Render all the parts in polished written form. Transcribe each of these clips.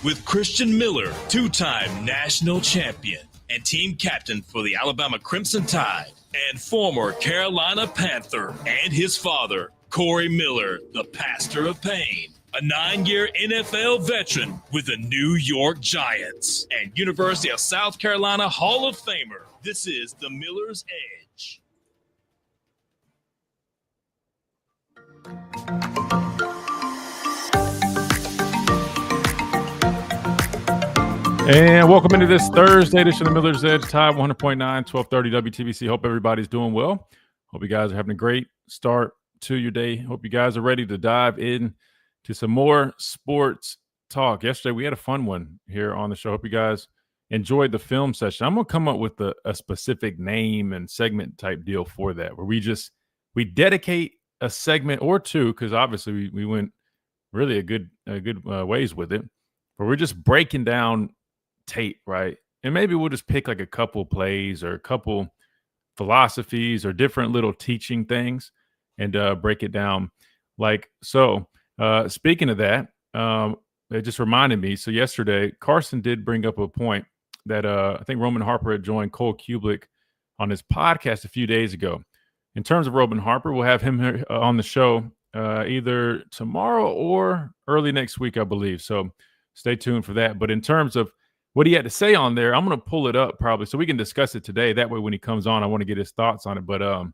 with Christian Miller, two-time national champion and team captain for the Alabama Crimson Tide, and former Carolina Panther, and his father, Corey Miller, the pastor of pain, a 9-year NFL veteran with the New York Giants, and University of South Carolina Hall of Famer. This is the Miller's Edge. And welcome into this Thursday edition of Miller's Edge, Tide 100.9, 1230 WTVC. Hope everybody's doing well. Hope you guys are having a great start to your day. Hope you guys are ready to dive in to some more sports talk. Yesterday, we had a fun one here on the show. Hope you guys enjoyed the film session. I'm going to come up with a specific name and segment type deal for that, where we dedicate a segment or two, because obviously we went really a good ways with it, but we're just breaking down tape, right? And maybe we'll just pick like a couple plays or a couple philosophies or different little teaching things and break it down like so. Speaking of that, it just reminded me. So yesterday, Carson did bring up a point that I think Roman Harper had joined Cole Kublik on his podcast a few days ago. In terms of Roman Harper, we'll have him here on the show either tomorrow or early next week, I believe. So stay tuned for that. But in terms of what he had to say on there, I'm going to pull it up probably so we can discuss it today. That way, when he comes on, I want to get his thoughts on it. But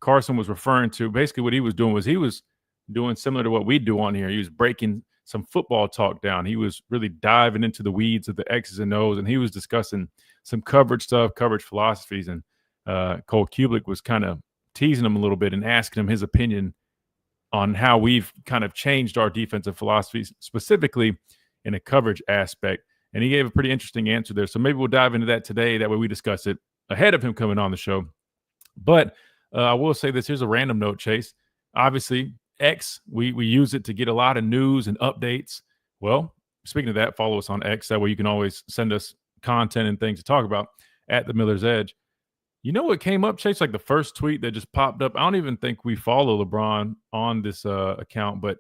Carson was referring to basically what he was doing was he was doing similar to what we do on here. He was breaking some football talk down. He was really diving into the weeds of the X's and O's, and he was discussing some coverage stuff, coverage philosophies. And Cole Kublik was kind of teasing him a little bit and asking him his opinion on how we've kind of changed our defensive philosophies, specifically in a coverage aspect. And he gave a pretty interesting answer there. So maybe we'll dive into that today. That way we discuss it ahead of him coming on the show. But I will say this. Here's a random note, Chase. Obviously, X, we use it to get a lot of news and updates. Well, speaking of that, follow us on X. That way you can always send us content and things to talk about at the Miller's Edge. You know what came up, Chase? Like the first tweet that just popped up. I don't even think we follow LeBron on this account, but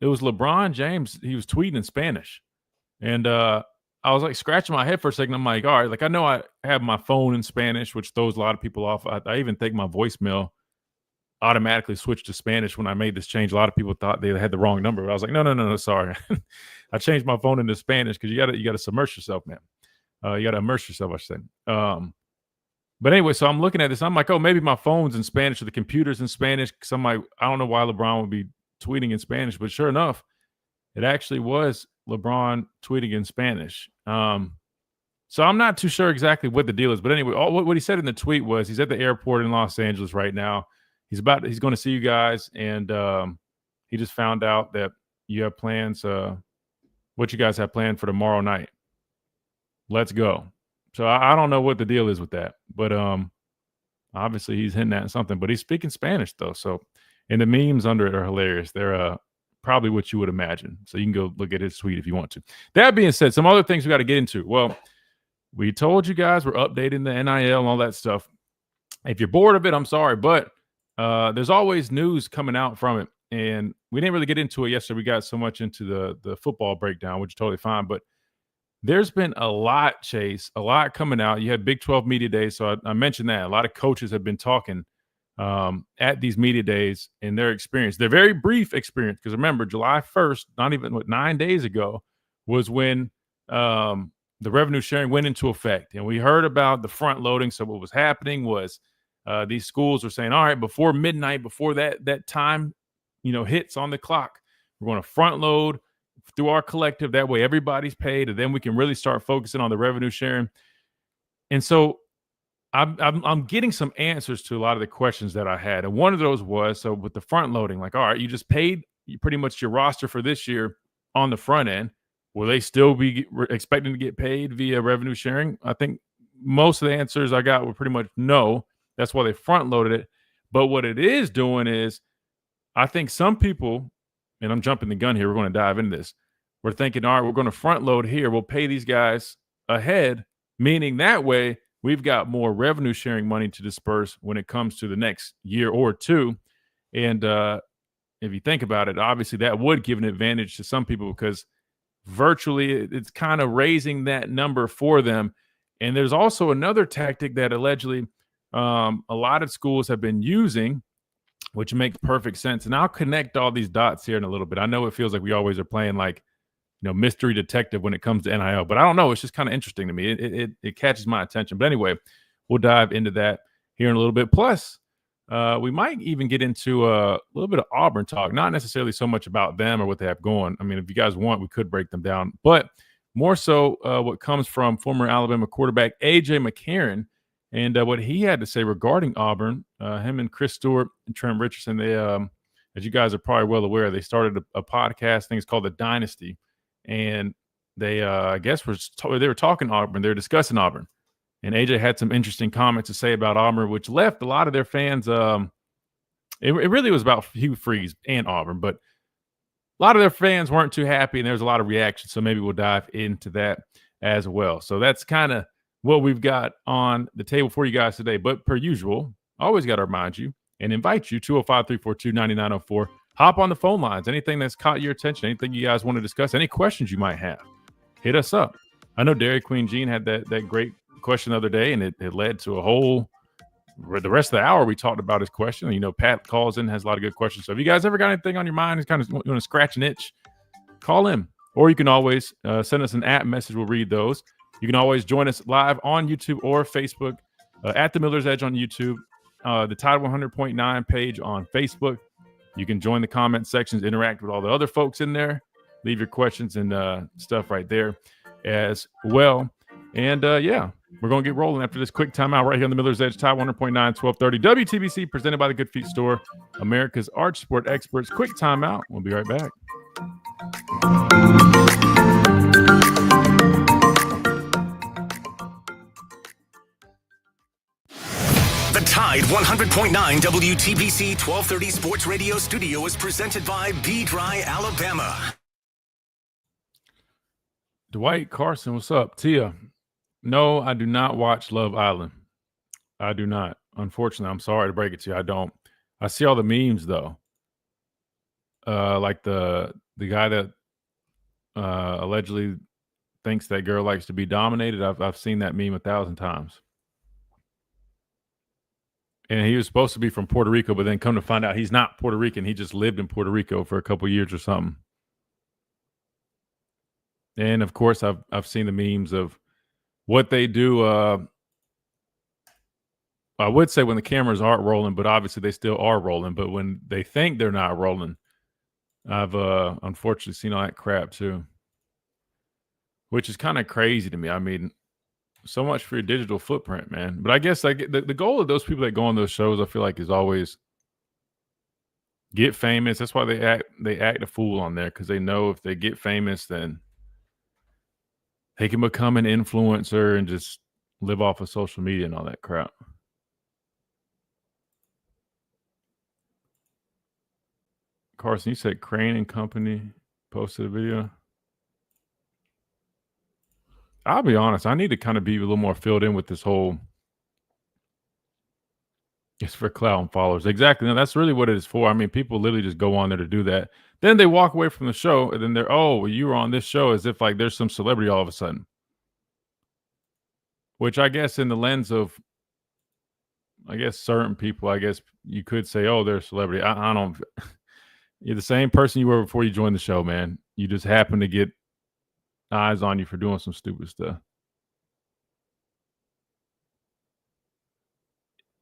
it was LeBron James. He was tweeting in Spanish. And I was like scratching my head for a second. I'm like, all right, like I know I have my phone in Spanish, which throws a lot of people off. I even think my voicemail automatically switched to Spanish when I made this change. A lot of people thought they had the wrong number. But I was like, no, sorry. I changed my phone into Spanish because you gotta submerge yourself, man. You gotta immerse yourself, I should say. But anyway, so I'm looking at this. I'm like, oh, maybe my phone's in Spanish or the computer's in Spanish. Because I'm like, I don't know why LeBron would be tweeting in Spanish, but sure enough, it actually was LeBron tweeting in Spanish. So I'm not too sure exactly what the deal is. But anyway, what he said in the tweet was he's at the airport in Los Angeles right now. He's going to see you guys. And he just found out that you have plans, what you guys have planned for tomorrow night. Let's go. So I don't know what the deal is with that. But obviously he's hinting at something. But he's speaking Spanish, though. So, and the memes under it are hilarious. They're probably what you would imagine. So you can go look at his tweet if you want to. That being said, some other things we got to get into. Well, we told you guys we're updating the NIL and all that stuff. If you're bored of it, I'm sorry, but there's always news coming out from it. And we didn't really get into it yesterday. We got so much into the football breakdown, which is totally fine. But there's been a lot, Chase, a lot coming out. You had Big 12 Media Days, so I mentioned that. A lot of coaches have been talking at these media days and their experience. Their very brief experience, because remember, July 1st, not even 9 days ago, was when the revenue sharing went into effect. And we heard about the front loading. So what was happening was these schools were saying, all right, before midnight, before that time, hits on the clock, we're going to front load through our collective. That way everybody's paid, and then we can really start focusing on the revenue sharing. And so I'm getting some answers to a lot of the questions that I had. And one of those was, so with the front loading, like, all right, you just paid pretty much your roster for this year on the front end. Will they still be expecting to get paid via revenue sharing? I think most of the answers I got were pretty much no. That's why they front loaded it. But what it is doing is, I think some people, and I'm jumping the gun here, we're going to dive into this. We're thinking, all right, we're going to front load here. We'll pay these guys ahead, meaning that way we've got more revenue sharing money to disperse when it comes to the next year or two. And if you think about it, obviously that would give an advantage to some people because virtually it's kind of raising that number for them. And there's also another tactic that allegedly a lot of schools have been using, which makes perfect sense. And I'll connect all these dots here in a little bit. I know it feels like we always are playing like, mystery detective when it comes to NIL, but I don't know. It's just kind of interesting to me. It catches my attention. But anyway, we'll dive into that here in a little bit. Plus, we might even get into a little bit of Auburn talk, not necessarily so much about them or what they have going. I mean, if you guys want, we could break them down, but more so what comes from former Alabama quarterback A.J. McCarron and what he had to say regarding Auburn. Him and Chris Stewart and Trent Richardson, they, as you guys are probably well aware, they started a podcast. I think it's called The Dynasty. And they, I guess, they were talking Auburn. They were discussing Auburn. And AJ had some interesting comments to say about Auburn, which left a lot of their fans. It really was about Hugh Freeze and Auburn, but a lot of their fans weren't too happy, and there was a lot of reaction. So maybe we'll dive into that as well. So that's kind of what we've got on the table for you guys today. But per usual, I always got to remind you and invite you, 205-342-9904. Hop on the phone lines. Anything that's caught your attention, anything you guys want to discuss, any questions you might have, hit us up. I know Dairy Queen Jean had that great question the other day, and it led to the rest of the hour we talked about his question. Pat calls in, has a lot of good questions. So if you guys ever got anything on your mind, kind of want to scratch an itch, call in. Or you can always send us an app message. We'll read those. You can always join us live on YouTube or Facebook, at The Miller's Edge on YouTube, the Tide 100.9 page on Facebook. You can join the comment sections, interact with all the other folks in there, leave your questions and stuff right there as well. And yeah, we're going to get rolling after this quick timeout right here on the Miller's Edge, Tide 100.9, 1230 WTBC, presented by the Good Feet Store, America's Arch Sport Experts. Quick timeout. We'll be right back. The Tide 100.9 WTBC 1230 Sports Radio studio is presented by B-Dry Alabama. Dwight Carson, what's up? Tia, no, I do not watch Love Island. I do not. Unfortunately, I'm sorry to break it to you. I don't. I see all the memes, though. Like the guy that allegedly thinks that girl likes to be dominated. I've seen that meme 1,000 times. And he was supposed to be from Puerto Rico, but then come to find out he's not Puerto Rican. He just lived in Puerto Rico for a couple years or something. And of course, I've seen the memes of what they do. I would say when the cameras aren't rolling, but obviously they still are rolling. But when they think they're not rolling, I've unfortunately seen all that crap too, which is kind of crazy to me. I mean, so much for your digital footprint, man. But I guess like the goal of those people that go on those shows, I feel like, is always get famous. That's why they act a fool on there, because they know if they get famous, then they can become an influencer and just live off of social media and all that crap. Carson, you said Crane and Company posted a video. I'll be honest, I need to kind of be a little more filled in with this whole it's for clout and followers. Exactly. No, that's really what it is for. I mean, people literally just go on there to do that. Then they walk away from the show and then they're, oh, well, you were on this show, as if like there's some celebrity all of a sudden. Which I guess in the lens of, I guess certain people, I guess you could say, oh, they're a celebrity. I don't. You're the same person you were before you joined the show, man. You just happen to get eyes on you for doing some stupid stuff.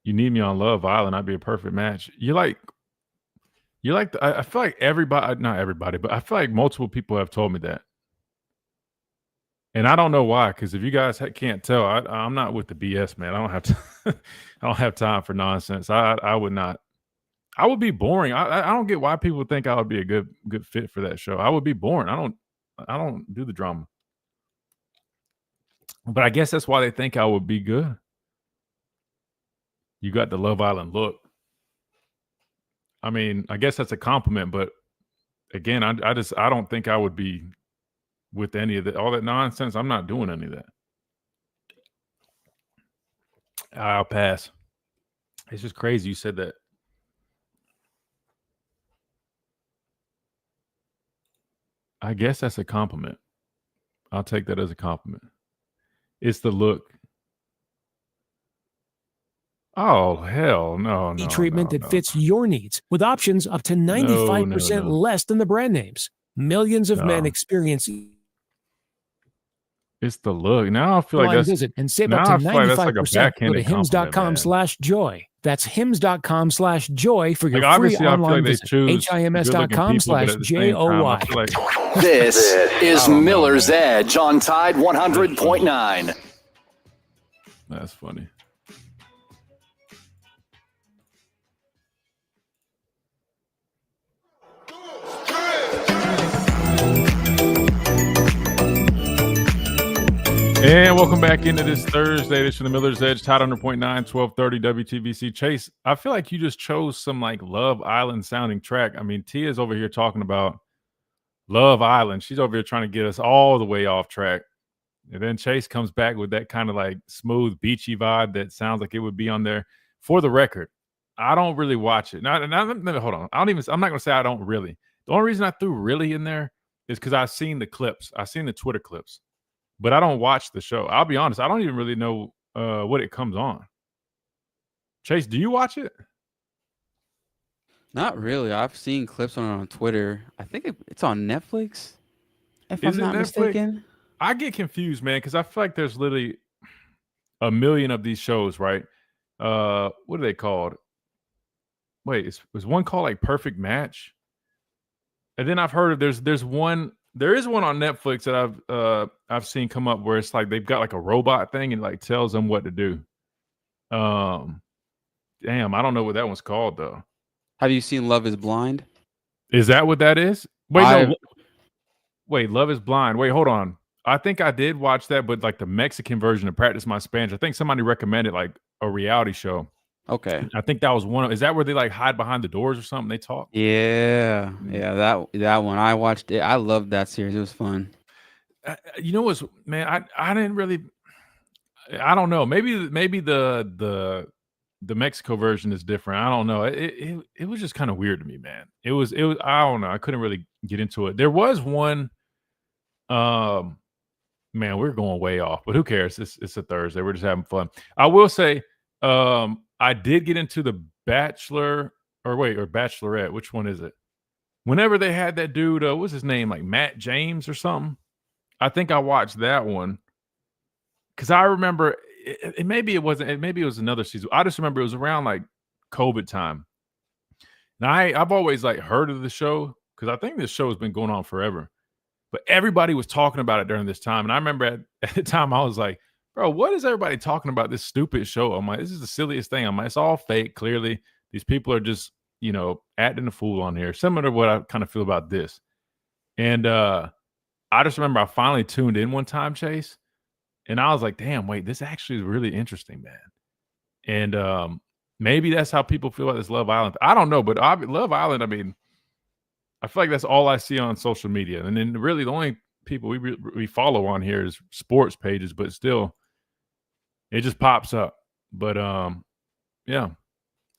You need me on Love Island, I'd be a perfect match. I feel like everybody, not everybody, but I feel like multiple people have told me that. And I don't know why, because if you guys can't tell, I'm not with the BS, man. I don't have to, I don't have time for nonsense. I would not. I would be boring. I don't get why people think I would be a good fit for that show. I would be boring. I don't do the drama. But I guess that's why they think I would be good. You got the Love Island look. I mean, I guess that's a compliment, but again, I don't think I would be with any of all that nonsense. I'm not doing any of that. I'll pass. It's just crazy you said that. I guess that's a compliment. I'll take that as a compliment. It's the look. Oh, hell no. Treatment that fits your needs with options up to 95% less than the brand names. Millions of men experience. It's the look. Now I feel like that's visit and save now up to I feel like that's like a 95%. Go backhanded to hims.com/joy. That's hims.com/joy for your free online visit. hims.com/joy. This is Miller's Edge on Tide 100.9. That's funny. And welcome back into this Thursday edition of Miller's Edge, Tide 100.9, 1230 WTBC. Chase, I feel like you just chose some like Love Island sounding track. I mean, Tia's over here talking about Love Island. She's over here trying to get us all the way off track. And then Chase comes back with that kind of like smooth, beachy vibe that sounds like it would be on there. For the record, I don't really watch it. Now, hold on. I'm not going to say I don't really. The only reason I threw really in there is because I've seen the clips. I've seen the Twitter clips. But I don't watch the show. I'll be honest. I don't even really know what it comes on. Chase, do you watch it? Not really. I've seen clips on Twitter. I think it's on Netflix, if I'm not mistaken. I get confused, man, because I feel like there's literally a million of these shows, right? What are they called? Wait, was one called like Perfect Match? And then I've heard of there's one. There is one on Netflix that I've seen come up where it's like they've got like a robot thing and like tells them what to do. Damn, I don't know what that one's called though. Have you seen Love is Blind? Is that what that is? Wait, Love is Blind. Wait, hold on. I think I did watch that, but like the Mexican version to practice my Spanish. I think somebody recommended like a reality show. Okay. I think that was one. Is that where they like hide behind the doors or something? They talk. Yeah, that one. I watched it. I loved that series. It was fun. You know what's, man? I didn't really. I don't know. Maybe the Mexico version is different. I don't know. It was just kind of weird to me, man. It was. I don't know. I couldn't really get into it. There was one. Man, we're going way off, but who cares? It's a Thursday. We're just having fun. I will say. I did get into the Bachelor or Bachelorette. Which one is it? Whenever they had that dude, what's his name? Like Matt James or something. I think I watched that one because I remember maybe it wasn't. Maybe it was another season. I just remember it was around like COVID time. Now I've always like heard of the show because I think this show has been going on forever, but everybody was talking about it during this time. And I remember at the time I was like, bro, what is everybody talking about this stupid show? I'm like, this is the silliest thing. I'm like, it's all fake. Clearly, these people are just, acting a fool on here. Similar to what I kind of feel about this. And I just remember I finally tuned in one time, Chase, and I was like, damn, wait, this actually is really interesting, man. And maybe that's how people feel about this Love Island. I don't know, but Love Island, I mean, I feel like that's all I see on social media. And then really the only people we follow on here is sports pages, but still, it just pops up. But yeah,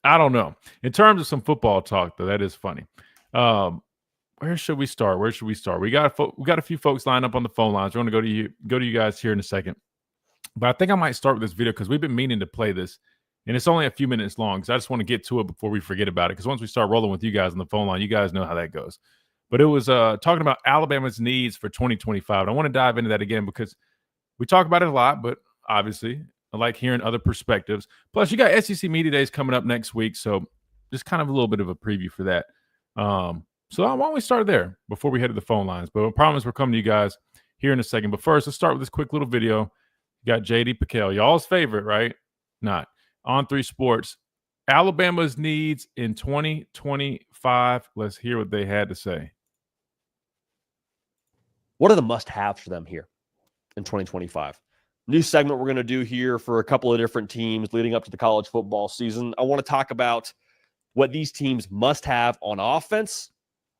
I don't know. In terms of some football talk, though, that is funny. Where should we start? We got a few folks lined up on the phone lines. We're going to go to you guys here in a second. But I think I might start with this video because we've been meaning to play this, and it's only a few minutes long. So I just want to get to it before we forget about it. Because once we start rolling with you guys on the phone line, you guys know how that goes. But it was talking about Alabama's needs for 2025. And I want to dive into that again because we talk about it a lot, but obviously I like hearing other perspectives. Plus, you got SEC Media Days coming up next week, so just kind of a little bit of a preview for that. So why don't we start there before we head to the phone lines? But I promise we're coming to you guys here in a second. But first, let's start with this quick little video. You got JD Piquel, y'all's favorite, right? Not. On 3 Sports. Alabama's needs in 2025. Let's hear what they had to say. What are the must-haves for them here in 2025? New segment we're going to do here for a couple of different teams leading up to the college football season. I want to talk about what these teams must have on offense,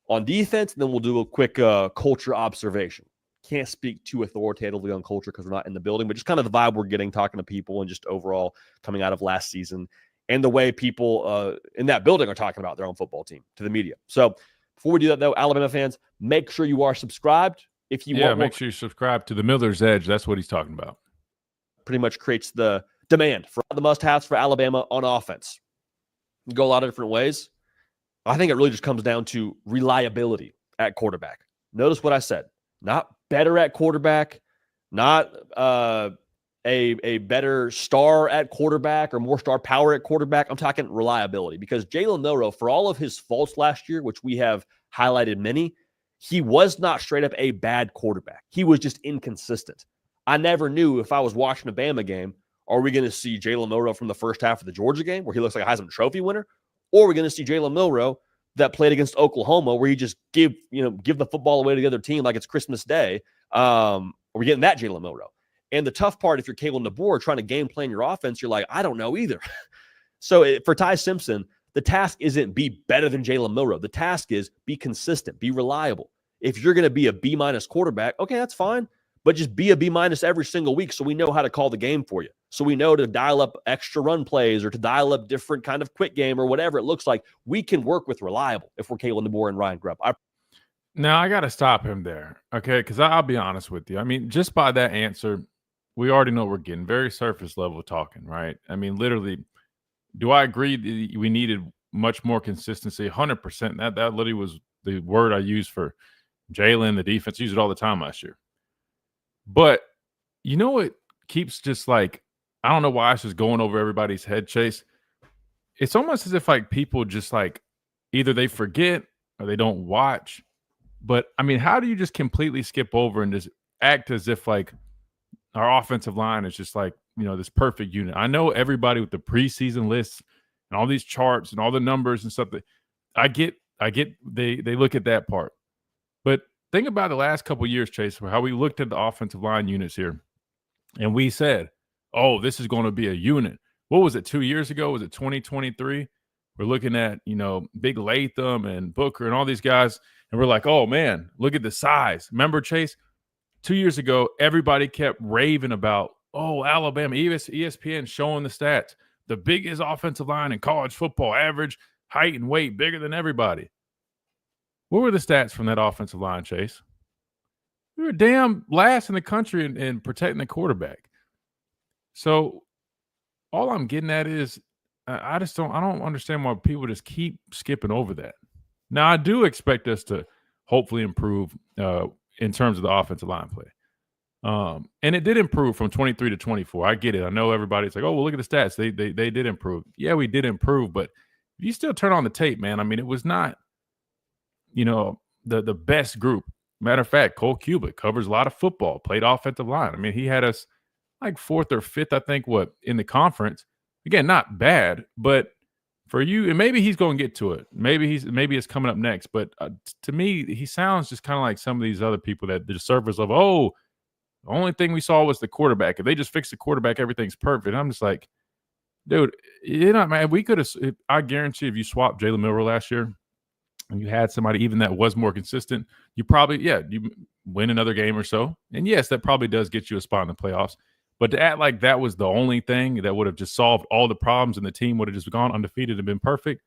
on defense, and then we'll do a quick culture observation. Can't speak too authoritatively on culture because we're not in the building, but just kind of the vibe we're getting, talking to people, and just overall coming out of last season and the way people in that building are talking about their own football team to the media. So before we do that, though, Alabama fans, make sure you are subscribed if you want make sure you subscribe to the Miller's Edge. That's what he's talking about. Pretty much creates the demand for the must-haves for Alabama on offense. You go a lot of different ways. I think it really just comes down to reliability at quarterback. Notice what I said. Not better at quarterback, not a better star at quarterback or more star power at quarterback. I'm talking reliability, because Jalen Milroe, for all of his faults last year, which we have highlighted many, he was not straight up a bad quarterback. He was just inconsistent. I never knew if I was watching a Bama game, are we going to see Jalen Milroe from the first half of the Georgia game where he looks like a Heisman Trophy winner? Or are we going to see Jalen Milroe that played against Oklahoma where he just give the football away to the other team like it's Christmas Day? Are we getting that Jalen Milroe? And the tough part, if you're Kalen DeBoer trying to game plan your offense, you're like, I don't know either. So for Ty Simpson, the task isn't be better than Jalen Milroe. The task is be consistent, be reliable. If you're going to be a B- quarterback, okay, that's fine. But just be a B- every single week so we know how to call the game for you. So we know to dial up extra run plays or to dial up different kind of quick game or whatever it looks like. We can work with reliable if we're Kalen DeBoer and Ryan Grubb. Now, I got to stop him there, okay? Because I'll be honest with you. I mean, just by that answer, we already know we're getting very surface level talking, right? I mean, literally, do I agree that we needed much more consistency? 100%. That literally was the word I used for Jalen, the defense. I used it all the time last year. But you know what keeps just like, I don't know why it's just going over everybody's head, Chase. It's almost as if like people just like either they forget or they don't watch. But I mean, how do you just completely skip over and just act as if like our offensive line is just like, this perfect unit? I know everybody with the preseason lists and all these charts and all the numbers and stuff that I get they look at that part. But think about the last couple of years, Chase, how we looked at the offensive line units here. And we said, oh, this is going to be a unit. What was it, 2 years ago? Was it 2023? We're looking at, Big Latham and Booker and all these guys. And we're like, oh, man, look at the size. Remember, Chase? 2 years ago, everybody kept raving about, oh, Alabama, ESPN showing the stats. The biggest offensive line in college football, average height and weight, bigger than everybody. What were the stats from that offensive line, Chase? We were damn last in the country in protecting the quarterback. So all I'm getting at is I don't understand why people just keep skipping over that. Now, I do expect us to hopefully improve in terms of the offensive line play. And it did improve from 23 to 24. I get it. I know everybody's like, oh, well, look at the stats. They did improve. Yeah, we did improve. But if you still turn on the tape, man, I mean, it was not, the best group. Matter of fact, Cole Cubitt covers a lot of football, played offensive line. I mean, he had us like fourth or fifth, I think, in the conference. Again, not bad, but for you, and maybe he's going to get to it. Maybe it's coming up next. But to me, he sounds just kind of like some of these other people that the surface of, oh, the only thing we saw was the quarterback. If they just fix the quarterback, everything's perfect. I'm just like, dude, man, we could have. I guarantee if you swapped Jalen Milroe last year and you had somebody even that was more consistent, you probably, you win another game or so. And yes, that probably does get you a spot in the playoffs. But to act like that was the only thing that would have just solved all the problems and the team would have just gone undefeated and been perfect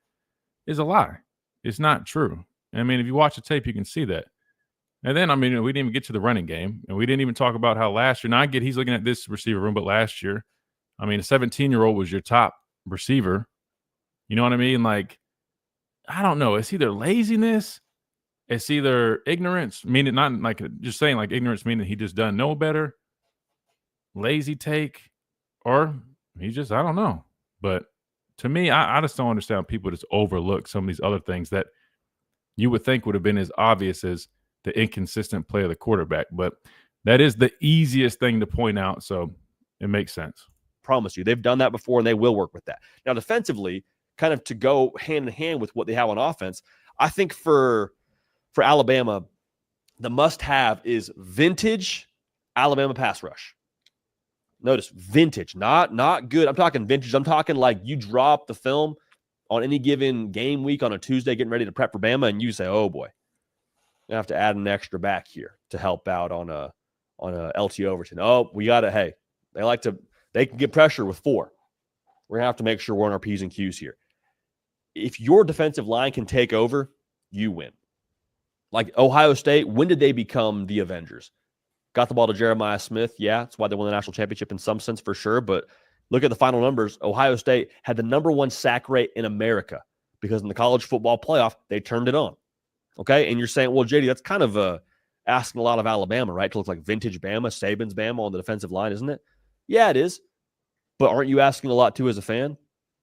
is a lie. It's not true. I mean, if you watch the tape, you can see that. And then, I mean, we didn't even get to the running game. And we didn't even talk about how last year, now I get he's looking at this receiver room, but last year, I mean, a 17-year-old was your top receiver. You know what I mean? Like, I don't know. It's either laziness. It's either ignorance, meaning not like just saying like ignorance, meaning he just doesn't know better. Lazy take, or he just, I don't know. But to me, I just don't understand people just overlook some of these other things that you would think would have been as obvious as the inconsistent play of the quarterback. But that is the easiest thing to point out, so it makes sense. Promise you, they've done that before and they will work with that. Now, defensively, kind of to go hand in hand with what they have on offense, I think for Alabama, the must-have is vintage Alabama pass rush. Notice vintage, not good. I'm talking vintage. I'm talking like you drop the film on any given game week on a Tuesday getting ready to prep for Bama, and you say, oh, boy, you have to add an extra back here to help out on a LT Overton. Oh, we got to, hey, they can get pressure with 4. We're going to have to make sure we're on our P's and Q's here. If your defensive line can take over, you win. Like Ohio State, when did they become the Avengers? Got the ball to Jeremiah Smith. Yeah, that's why they won the national championship in some sense for sure. But look at the final numbers. Ohio State had the number 1 sack rate in America because in the college football playoff, they turned it on. Okay. And you're saying, well, JD, that's kind of asking a lot of Alabama, right? To look like vintage Bama, Saban's Bama on the defensive line, isn't it? Yeah, it is. But aren't you asking a lot too as a fan?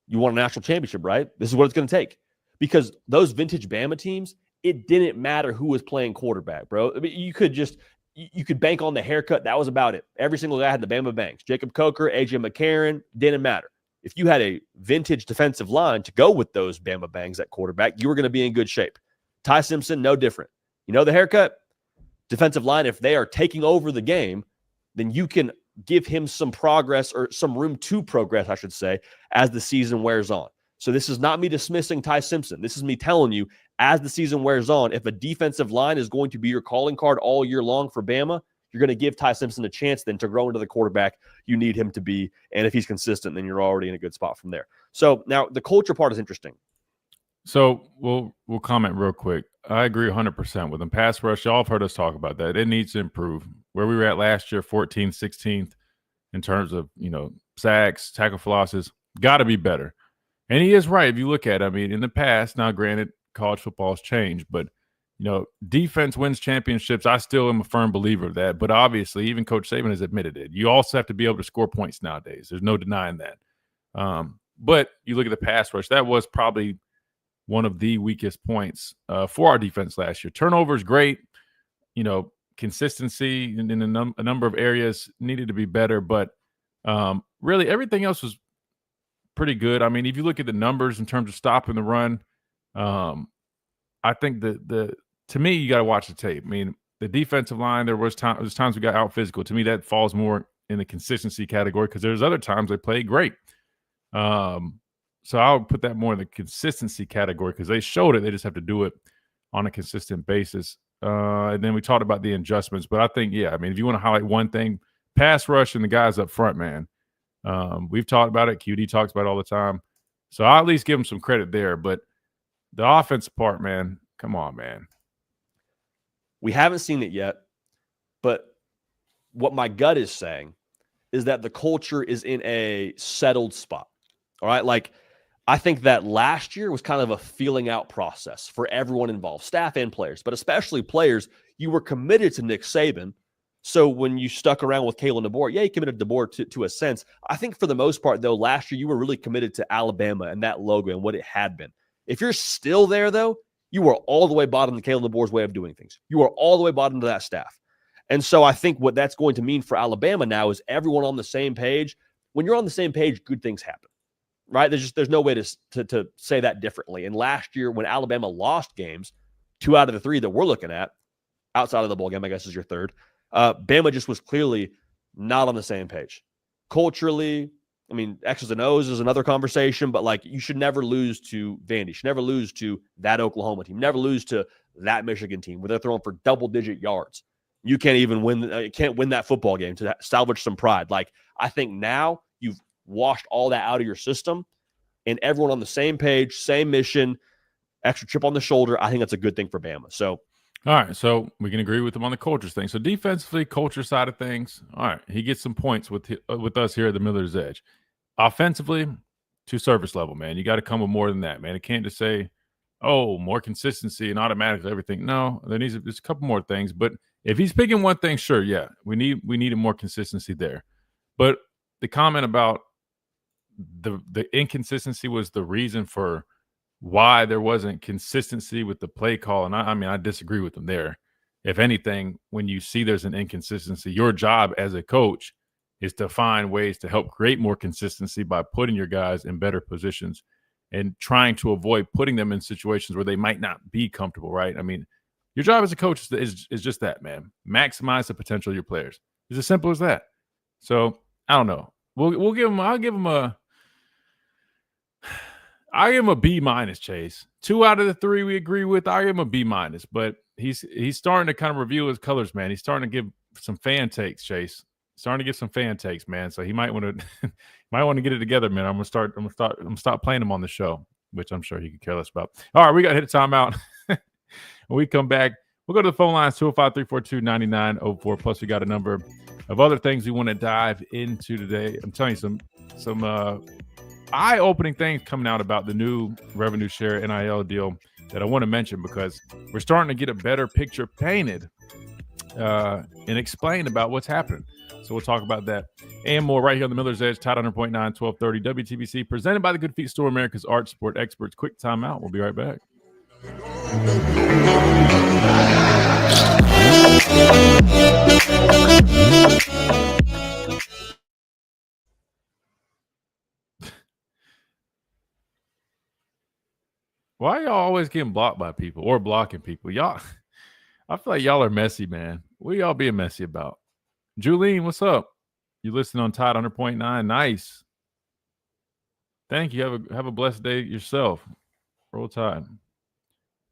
You want a national championship, right? This is what it's going to take. Because those vintage Bama teams, it didn't matter who was playing quarterback, bro. I mean, you could bank on the haircut. That was about it. Every single guy had the Bama banks. Jacob Coker, AJ McCarron, didn't matter. If you had a vintage defensive line to go with those Bama bangs at quarterback, you were going to be in good shape. Ty Simpson, no different. You know the haircut? Defensive line, if they are taking over the game, then you can give him some progress or some room to progress, I should say, as the season wears on. So this is not me dismissing Ty Simpson. This is me telling you, as the season wears on, if a defensive line is going to be your calling card all year long for Bama, you're going to give Ty Simpson a chance then to grow into the quarterback you need him to be. And if he's consistent, then you're already in a good spot from there. So now the culture part is interesting. So we'll comment real quick. I agree 100% with him. Pass rush, y'all have heard us talk about that. It needs to improve. Where we were at last year, 14th, 16th, in terms of, sacks, tackle for losses, got to be better. And he is right. If you look at it, I mean, in the past, now granted, college football has changed, but, defense wins championships. I still am a firm believer of that. But obviously, even Coach Saban has admitted it. You also have to be able to score points nowadays. There's no denying that. But you look at the pass rush, that was probably one of the weakest points for our defense last year. Turnovers, great. Consistency in a number of areas needed to be better. But really, everything else was pretty good. I mean, if you look at the numbers in terms of stopping the run, I think to me, you got to watch the tape. I mean, the defensive line, there was times we got out physical. To me, that falls more in the consistency category because there's other times they played great. So I would put that more in the consistency category because they showed it. They just have to do it on a consistent basis. And then we talked about the adjustments. But I think, if you want to highlight one thing, pass rush and the guys up front, man. We've talked about it. QD talks about it all the time. So I'll at least give him some credit there. But the offensive part, man, come on, man. We haven't seen it yet. But what my gut is saying is that the culture is in a settled spot. All right? Like, I think that last year was kind of a feeling out process for everyone involved, staff and players, but especially players. You were committed to Nick Saban. So when you stuck around with Kalen DeBoer, you committed to DeBoer to a sense. I think for the most part, though, last year you were really committed to Alabama and that logo and what it had been. If you're still there, though, you are all the way bottom to Kalen DeBoer's way of doing things. You are all the way bottom to that staff. And so I think what that's going to mean for Alabama now is everyone on the same page. When you're on the same page, good things happen. Right? There's no way to say that differently. And last year, when Alabama lost games, 2 out of the 3 that we're looking at, outside of the bowl game, I guess is your third, Bama just was clearly not on the same page. Culturally, I mean, X's and O's is another conversation, but like you should never lose to Vandy. You should never lose to that Oklahoma team. Never lose to that Michigan team where they're throwing for double-digit yards. You can't even win that football game to salvage some pride. Like, I think now you've washed all that out of your system and everyone on the same page, same mission, extra chip on the shoulder. I think that's a good thing for Bama. So, all right. So we can agree with him on the culture thing. So defensively, culture side of things. All right. He gets some points with us here at the Miller's Edge. Offensively, to service level, man. You got to come with more than that, man. It can't just say, oh, more consistency and automatically everything. No, there's a couple more things. But if he's picking one thing, sure, yeah, we need more consistency there. But the comment about the inconsistency was the reason for why there wasn't consistency with the play call. And I disagree with them there. If anything, when you see there's an inconsistency, your job as a coach is to find ways to help create more consistency by putting your guys in better positions and trying to avoid putting them in situations where they might not be comfortable, right? I mean, your job as a coach is just that, man. Maximize the potential of your players. It's as simple as that. So I don't know. I'll give him a B minus, Chase. 2 out of the 3 we agree with. I give him a B minus, but he's starting to kind of reveal his colors, man. He's starting to give some fan takes, Chase. Starting to get some fan takes, man. So he might want to get it together, man. I'm gonna stop playing him on the show, which I'm sure he could care less about. All right, we got to hit a timeout. When we come back, We'll go to the phone lines, 205-342-9904. Plus, we got a number of other things we want to dive into today. I'm telling you some eye-opening things coming out about the new revenue share NIL deal that I want to mention because we're starting to get a better picture painted and explain about what's happening. So we'll talk about that and more right here on the Miller's Edge, Tide 100.9, 1230 WTBC, presented by the Good Feet Store, America's Art Sport Experts. Quick timeout. We'll be right back. Why are y'all always getting blocked by people or blocking people? Y'all, I feel like y'all are messy, man. What y'all being messy about? Julene, what's up? You listening on Tide 100.9? Nice. Thank you. Have a blessed day yourself. Roll Tide.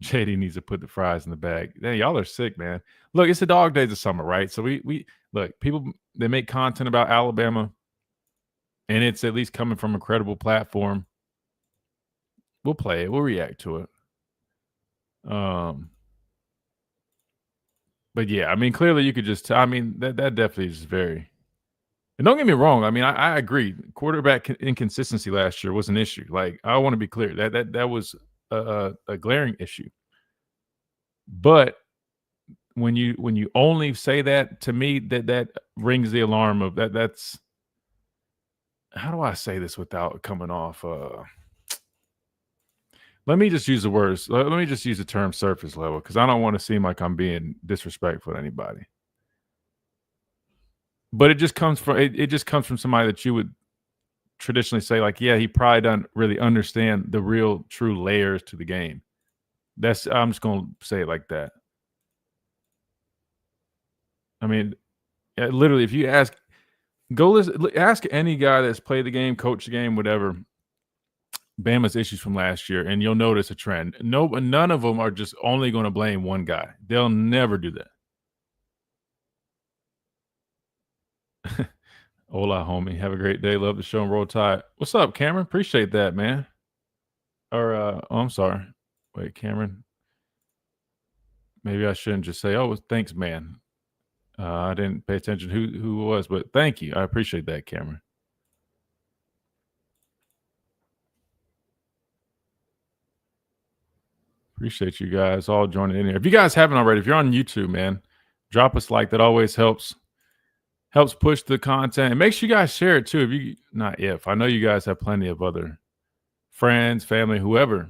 JD needs to put the fries in the bag. Dang, y'all are sick, man. Look, it's the dog days of summer, right? So we look, people, they make content about Alabama, and it's at least coming from a credible platform. We'll play it. We'll react to it. But yeah, I mean, clearly you could just I mean, that definitely is very. And don't get me wrong. I mean, I agree. Quarterback inconsistency last year was an issue. Like, I want to be clear that was a glaring issue. But when you only say that, to me, that rings the alarm of that's how do I say this without coming off let me just use the words. Let me just use the term surface level because I don't want to seem like I'm being disrespectful to anybody. But it just comes from somebody that you would traditionally say, like, yeah, he probably doesn't really understand the real true layers to the game. I'm just gonna say it like that. I mean, literally, if you ask any guy that's played the game, coached the game, whatever, Bama's issues from last year, and you'll notice a trend. None of them are just only going to blame one guy. They'll never do that. Hola, homie. Have a great day. Love the show and Roll Tide. What's up, Cameron? Appreciate that, man. Or, I'm sorry. Wait, Cameron. Maybe I shouldn't just say, oh, thanks, man. I didn't pay attention who it was, but thank you. I appreciate that, Cameron. Appreciate you guys all joining in here. If you guys haven't already, if you're on YouTube, man, drop us like. That always helps push the content. And make sure you guys share it too. I know you guys have plenty of other friends, family, whoever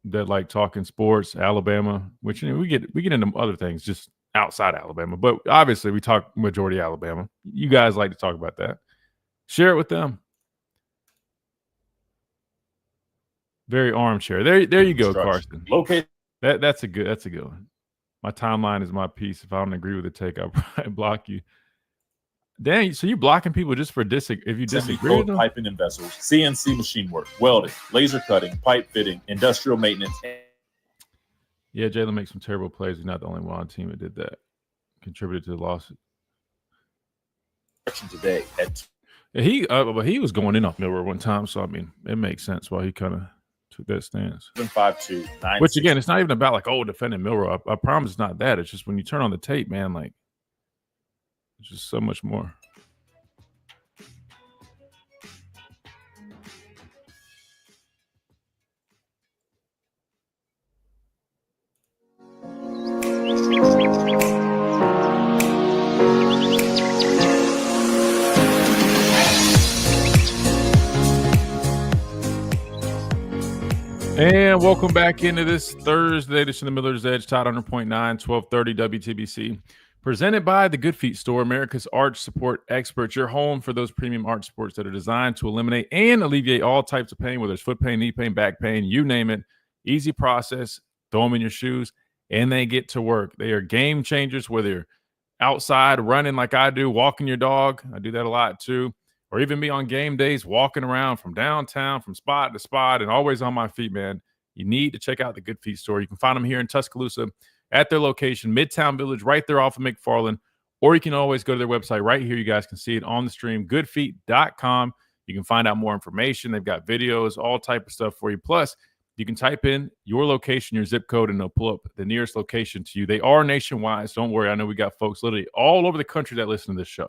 that like talking sports, Alabama, which we get into other things just outside Alabama. But obviously we talk majority Alabama. You guys like to talk about that. Share it with them. Very armchair. There you go, Carson. Located. That's a good one. My timeline is my piece. If I don't agree with the take, I'll probably block you. Dang, so you're blocking people just for if you disagree with them? Piping and vessels, CNC machine work, welding, laser cutting, pipe fitting, industrial maintenance. Yeah, Jalen makes some terrible plays. He's not the only one on the team that did that. Contributed to the loss. Today he was going in off Milroe one time, so I mean it makes sense why he kind of took that stance. 752-9. Which again, it's not even about like defending Milroe. I promise it's not that. It's just when you turn on the tape, man, like it's just so much more. And welcome back into this Thursday edition of Miller's Edge, Tide 100.9, 1230 WTBC. Presented by the Good Feet Store, America's Arch Support Experts. Your home for those premium arch sports that are designed to eliminate and alleviate all types of pain, whether it's foot pain, knee pain, back pain, you name it. Easy process. Throw them in your shoes, and they get to work. They are game changers, whether you're outside running like I do, walking your dog. I do that a lot too. Or even me on game days, walking around from downtown, from spot to spot, and always on my feet, man. You need to check out the Good Feet Store. You can find them here in Tuscaloosa at their location, Midtown Village, right there off of McFarland. Or you can always go to their website right here. You guys can see it on the stream, goodfeet.com. You can find out more information. They've got videos, all type of stuff for you. Plus, You can type in your location, your zip code, and they'll pull up the nearest location to you. They are nationwide, so don't worry. I know we got folks literally all over the country that listen to this show.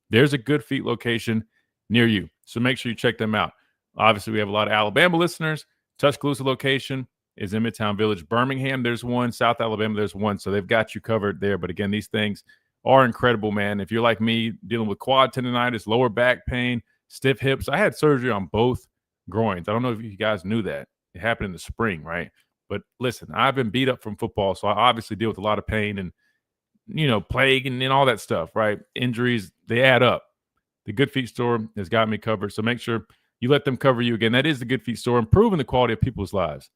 There's a Good Feet location near you, so make sure you check them out. Obviously, we have a lot of Alabama listeners. Tuscaloosa location is in Midtown Village. Birmingham, there's one. South Alabama, there's one. So they've got you covered there. But again, these things are incredible, man. If you're like me, dealing with quad tendonitis, lower back pain, stiff hips, I had surgery on both groins. I don't know if you guys knew that. It happened in the spring, right? But listen, I've been beat up from football, so I obviously deal with a lot of pain and, plague and all that stuff, right? Injuries, they add up. The Good Feet store has got me covered, so make sure you let them cover you. Again, that is the Good Feet store, improving the quality of people's lives.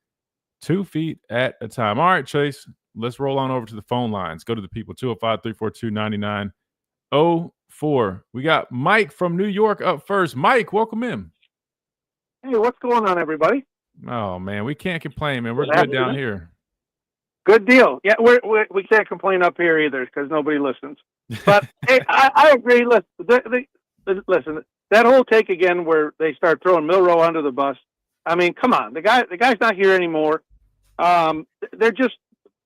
2 feet at a time. All right, Chase, let's roll on over to the phone lines. Go to the people, 205-342-9904. We got Mike from New York up first. Mike, welcome in. Hey, what's going on, everybody? Oh, man, we can't complain, man. We're good down here. Good deal. Yeah, we can't complain up here either because nobody listens. But hey, I agree. Listen, that whole take again where they start throwing Milroe under the bus. I mean, come on, the guy's not here anymore. They're just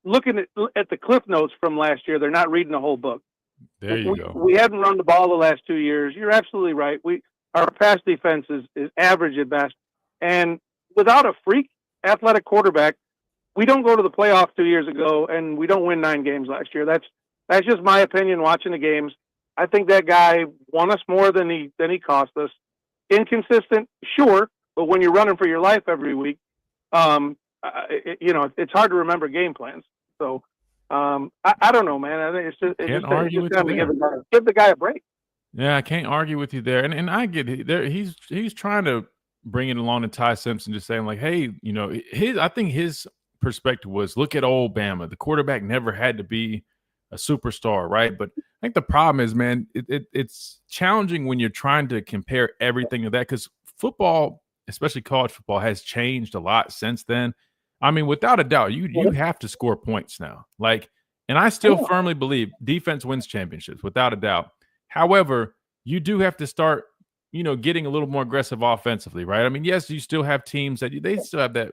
looking at the cliff notes from last year. They're not reading the whole book. There you go. We haven't run the ball the last 2 years. You're absolutely right. Our pass defense is average at best, and without a freak athletic quarterback, we don't go to the playoffs 2 years ago, and we don't win 9 games last year. That's just my opinion watching the games. I think that guy won us more than he cost us. Inconsistent, sure, but when you're running for your life every week, it's hard to remember game plans. So I don't know, man. I think it's just time to give the guy a break. Yeah, I can't argue with you there, and I get it. There, he's trying to bring it along to Ty Simpson, just saying like, hey, I think his perspective was, look at old Bama. The quarterback never had to be a superstar, right? But I think the problem is, man, it's challenging when you're trying to compare everything to that, because football, especially college football, has changed a lot since then. I mean, without a doubt, you have to score points now. And I still firmly believe defense wins championships, without a doubt. However, you do have to start, getting a little more aggressive offensively, right? I mean, yes, you still have teams that they still have that,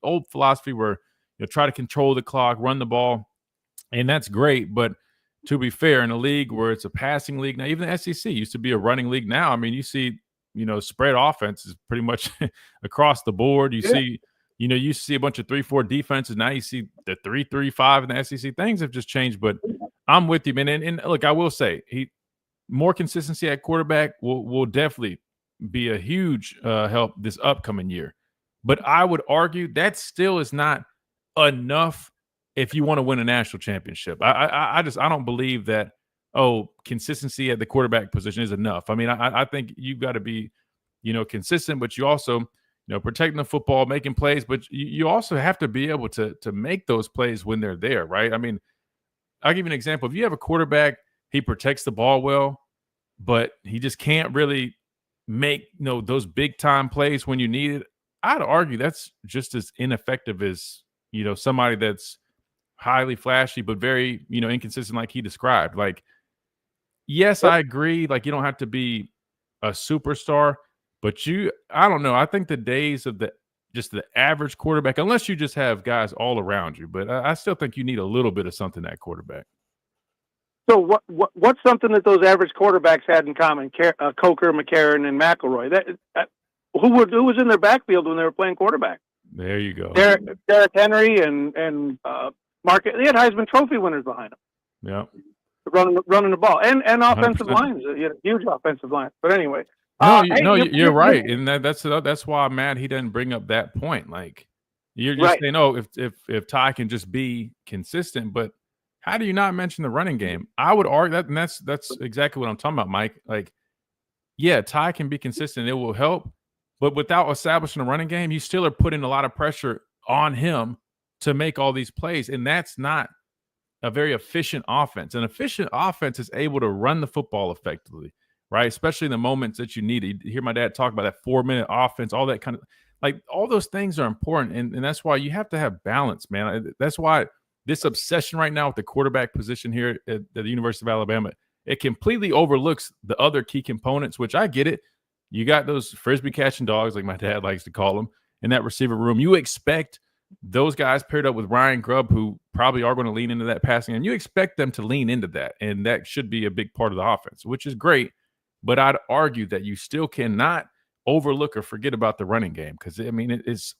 old philosophy where try to control the clock, run the ball, and that's great. But to be fair, in a league where it's a passing league now, even the SEC used to be a running league. Now, I mean, you see, spread offense is pretty much across the board. You see a bunch of 3-4 defenses. Now you see the 3-3-5 in the SEC. Things have just changed. But I'm with you, man. And look, I will say, more consistency at quarterback will definitely be a huge help this upcoming year. But I would argue that still is not enough if you want to win a national championship. I don't believe that, consistency at the quarterback position is enough. I mean, I think you've got to be, consistent, but you also, protecting the football, making plays, but you also have to be able to make those plays when they're there, right? I mean, I'll give you an example. If you have a quarterback, he protects the ball well, but he just can't really make those big time plays when you need it. I'd argue that's just as ineffective as somebody that's highly flashy but very inconsistent, like he described. Like, yes, I agree. Like, you don't have to be a superstar, but I don't know. I think the days of the average quarterback, unless you just have guys all around you, but I still think you need a little bit of something at quarterback. So what's something that those average quarterbacks had in common? Coker, McCarron, and McElroy. Who was in their backfield when they were playing quarterback? There you go. Derrick Henry and Mark. They had Heisman Trophy winners behind them. Yeah, running the ball and offensive 100%. Lines. Huge offensive lines. But anyway, you're right, and that's why I'm mad he didn't bring up that point. Like, you're just saying, if Ty can just be consistent, but how do you not mention the running game? I would argue that, and that's exactly what I'm talking about, Mike. Like, yeah, Ty can be consistent. It will help. But without establishing a running game, you still are putting a lot of pressure on him to make all these plays. And that's not a very efficient offense. An efficient offense is able to run the football effectively, right? Especially in the moments that you need it. You hear my dad talk about that 4-minute offense, all that kind of, like, all those things are important. And that's why you have to have balance, man. That's why this obsession right now with the quarterback position here at the University of Alabama, it completely overlooks the other key components, which I get it. You got those frisbee catching dogs, like my dad likes to call them, in that receiver room. You expect those guys paired up with Ryan Grubb, who probably are going to lean into that passing, and you expect them to lean into that, and that should be a big part of the offense, which is great. But I'd argue that you still cannot overlook or forget about the running game because, I mean, it's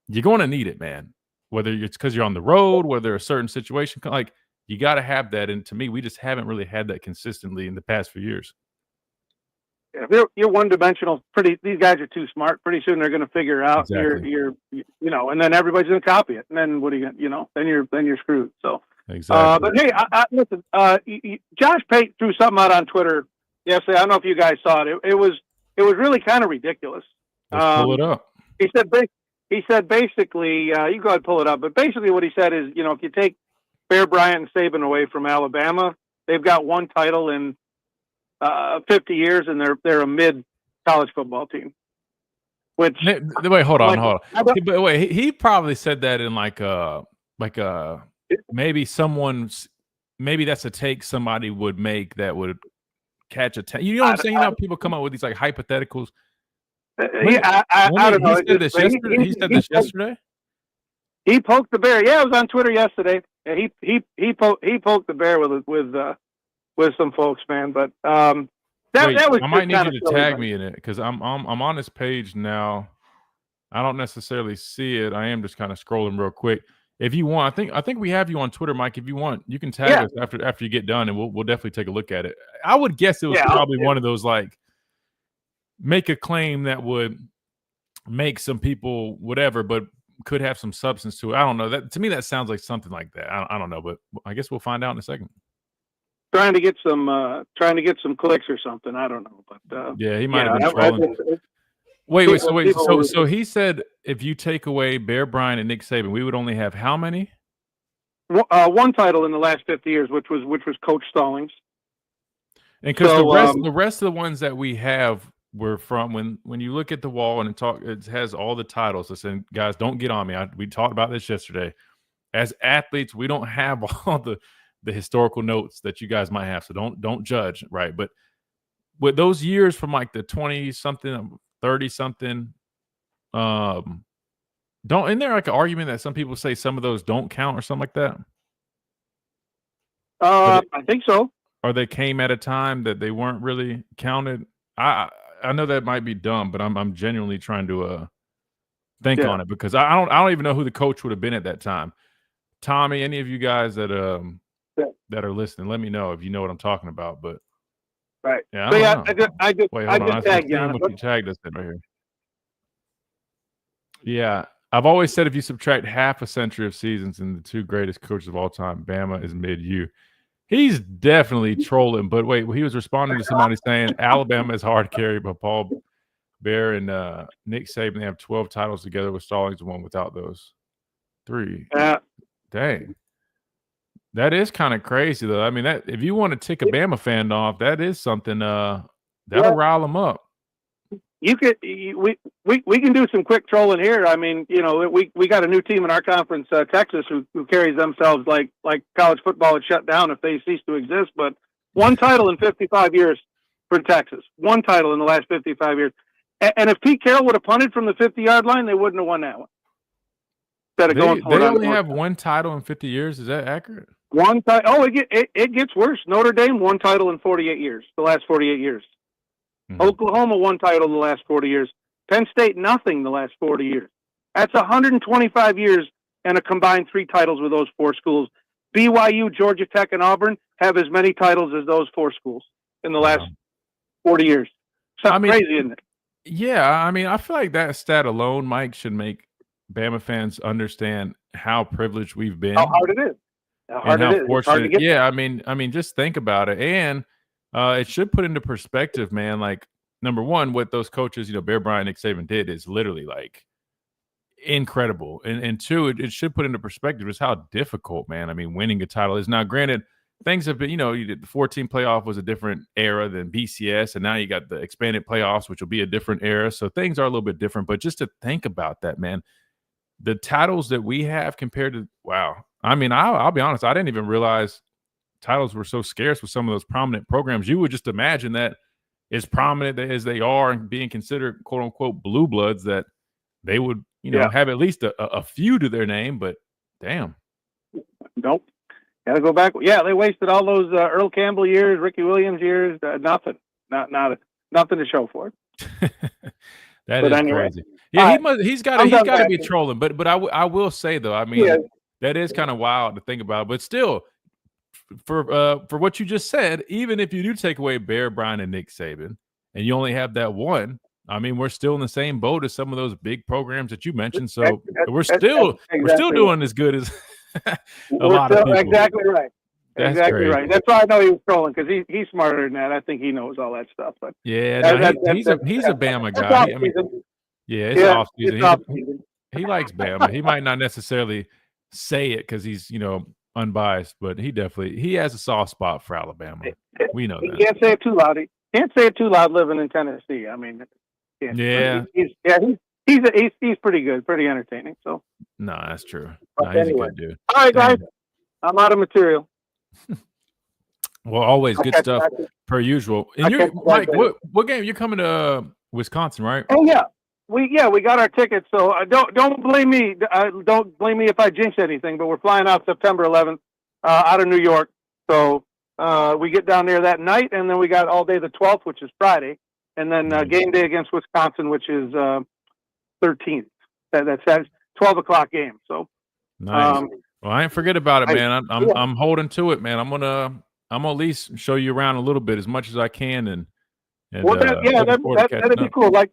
you're going to need it, man. Whether it's because you're on the road, whether a certain situation, like you got to have that. And to me, we just haven't really had that consistently in the past few years. If you're one-dimensional, these guys are too smart. Pretty soon they're going to figure out you're and then everybody's going to copy it. And then what are you going to, then you're screwed. So exactly. But hey, listen. Josh Pate threw something out on Twitter yesterday. I don't know if you guys saw it. It was really kind of ridiculous. Let's pull it up. He said basically, you go ahead and pull it up. But basically, what he said is, if you take Bear Bryant and Saban away from Alabama, they've got one title in 50 years, and they're a mid college football team. Which wait, hold on. Wait, he probably said that in maybe that's a take somebody would make that would catch a you know what I'm saying? People come up with these like hypotheticals. I don't know. He said this yesterday. He poked the bear. Yeah, it was on Twitter yesterday. Yeah, he poked the bear with some folks, man. But that was. I might need you to tag me in it because I'm on this page now. I don't necessarily see it. I am just kind of scrolling real quick. If you want, I think we have you on Twitter, Mike. If you want, you can tag us after you get done, and we'll definitely take a look at it. I would guess it was probably one of those like make a claim that would make some people whatever, but could have some substance to it. I don't know. That to me, that sounds like something like that. I don't know, but I guess we'll find out in a second. Trying to get some clicks or something. I don't know, but yeah, he might have been trolling. So he said if you take away Bear Bryant and Nick Saban, we would only have how many? One title in the last 50 years, which was Coach Stallings. And because the rest of the ones that we have were from when you look at the wall and it has all the titles. Listen, guys, don't get on me. We talked about this yesterday. As athletes, we don't have all the historical notes that you guys might have, so don't judge, right? But with those years from like the 20-something, 30-something, isn't there like an argument that some people say some of those don't count or something like that? I think so. Or they came at a time that they weren't really counted. I know that might be dumb, but I'm genuinely trying to think on it because I don't even know who the coach would have been at that time. Tommy, any of you guys that are listening, let me know if you know what I'm talking about. But right, I just tagged you on what you tagged us in right here. Yeah, I've always said if you subtract half a century of seasons and the two greatest coaches of all time, Bama is mid-U. He's definitely trolling, but wait, he was responding to somebody saying Alabama is hard carried by Paul Bear and Nick Saban. They have 12 titles together with Stallings and one without those 3. Dang. That is kind of crazy, though. I mean, that if you want to tick a Bama fan off, that is something that'll rile them up. We can do some quick trolling here. I mean, we got a new team in our conference, Texas, who carries themselves like college football had shut down if they cease to exist. But one title in 55 years for Texas. One title in the last 55 years. And if Pete Carroll would have punted from the 50-yard line, they wouldn't have won that one. They only have one title in 50 years. Is that accurate? One title. Oh, it gets worse. Notre Dame, one title in 48 years. The last 48 years. Mm-hmm. Oklahoma, one title in the last 40 years. Penn State, nothing the last 40 years. That's 125 years and a combined 3 titles with those 4 schools. BYU, Georgia Tech, and Auburn have as many titles as those 4 schools in the last 40 years. Something crazy, isn't it? Yeah, I mean, I feel like that stat alone, Mike, should make Bama fans understand how privileged we've been. How hard it is. How hard it is. Fortunate. Yeah, I mean, just think about it. And it should put into perspective, man, like, number one, what those coaches, Bear Bryant, Nick Saban did is literally, like, incredible. And two, it should put into perspective just how difficult, man, I mean, winning a title is. Now, granted, things have been, you did the 14 playoff was a different era than BCS, and now you got the expanded playoffs, which will be a different era. So things are a little bit different. But just to think about that, man, the titles that we have compared to, wow. I mean, I'll be honest, I didn't even realize titles were so scarce with some of those prominent programs. You would just imagine that as prominent as they are and being considered, quote unquote, blue bloods, that they would have at least a few to their name, but damn. Nope. Got to go back. Yeah, they wasted all those Earl Campbell years, Ricky Williams years. Nothing. Nothing to show for it. That is crazy. Yeah, he's got to be trolling. But I will say though, I mean, that is kind of wild to think about. But still, for what you just said, even if you do take away Bear Bryant and Nick Saban, and you only have that one, I mean, we're still in the same boat as some of those big programs that you mentioned. So we're still doing as good as a lot of people. Exactly right. That's exactly crazy. right. That's why I know he was trolling, because he's smarter than that. I think he knows all that stuff. But yeah, he's a Bama guy. I mean, it's off season. He likes Bama. He might not necessarily say it because he's unbiased, but he has a soft spot for Alabama. We know that. He can't say it too loud. He can't say it too loud living in Tennessee. I mean, he's pretty good, pretty entertaining. So no, that's true. No, he's a good dude. All right, guys, I'm out of material. Well, always good stuff per usual. And Mike, what game? You're coming to Wisconsin, right? Oh yeah, we got our tickets. So don't blame me. Don't blame me if I jinx anything. But we're flying out September 11th out of New York. So we get down there that night, and then we got all day the 12th, which is Friday, and then game day against Wisconsin, which is 13th. That's 12 o'clock game. So nice. Well, I ain't forget about it, man. I'm holding to it, man. I'm gonna at least show you around a little bit as much as I can, and that'd be cool. Like,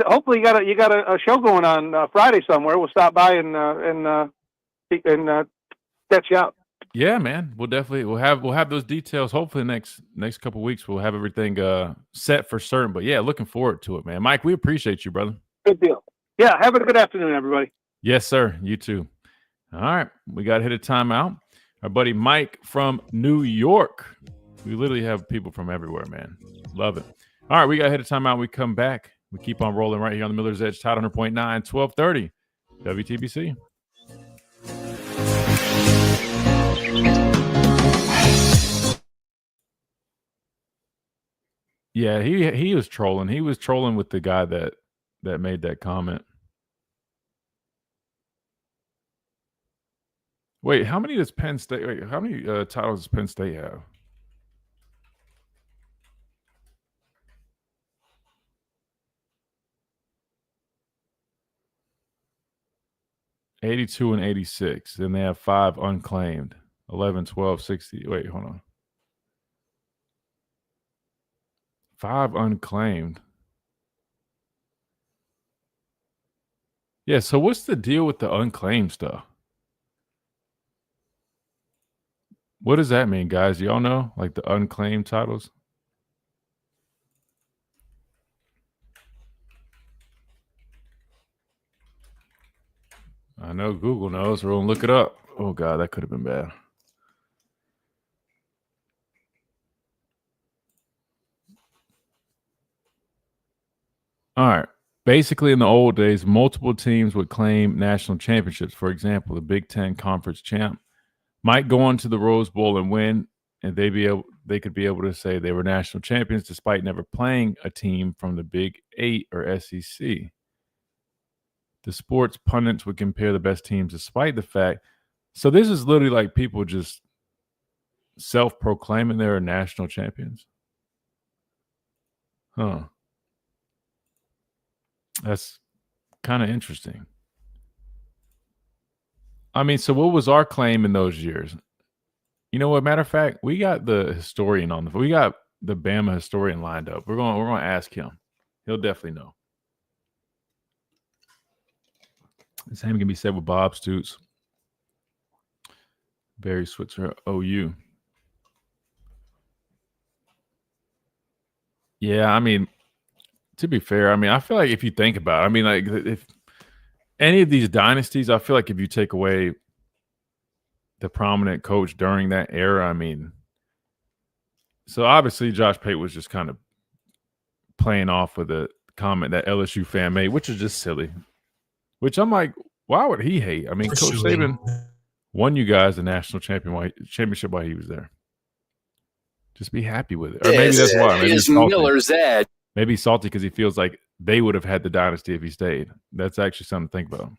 hopefully you got a show going on Friday somewhere. We'll stop by and catch you out. Yeah, man. We'll have those details. Hopefully next couple of weeks we'll have everything set for certain. But yeah, looking forward to it, man. Mike, we appreciate you, brother. Good deal. Yeah, have a good afternoon, everybody. Yes, sir. You too. All right, we got to hit a timeout. Our buddy Mike from New York. We literally have people from everywhere, man. Love it. All right, we got to hit a timeout. We come back. We keep on rolling right here on the Miller's Edge, Tide 100.9, 1230, WTBC. Yeah, he was trolling. He was trolling with the guy that made that comment. Wait, how many does Penn State? Wait, how many titles does Penn State have? $82 and $86. Then they have 5 unclaimed. 11, 12, 60. Wait, hold on. 5 unclaimed. Yeah, so what's the deal with the unclaimed stuff? What does that mean, guys? Do y'all know? Like the unclaimed titles? I know Google knows. We're going to look it up. Oh, God, that could have been bad. All right. Basically, in the old days, multiple teams would claim national championships. For example, the Big Ten Conference champ might go on to the Rose Bowl and win, and they could be able to say they were national champions despite never playing a team from the Big 8 or SEC. The sports pundits would compare the best teams despite the fact. So this is literally like people just self-proclaiming they're national champions. Huh. That's kind of interesting. I mean, so what was our claim in those years? You know what? Matter of fact, we got the historian on we got the Bama historian lined up. We're going to ask him. He'll definitely know. The same can be said with Bob Stoots. Barry Switzer, OU. Yeah, I mean, to be fair, I mean, I feel like if you think about it, I mean, like if any of these dynasties, I feel like if you take away the prominent coach during that era, I mean, so obviously Josh Pate was just kind of playing off with a comment that LSU fan made, which is just silly. Which I'm like, why would he hate? I mean, Coach Saban won you guys the national championship while he was there. Just be happy with it. Or maybe that's why. Maybe he's salty. Miller's Edge. Maybe he's salty because he feels like they would have had the dynasty if he stayed. That's actually something to think about.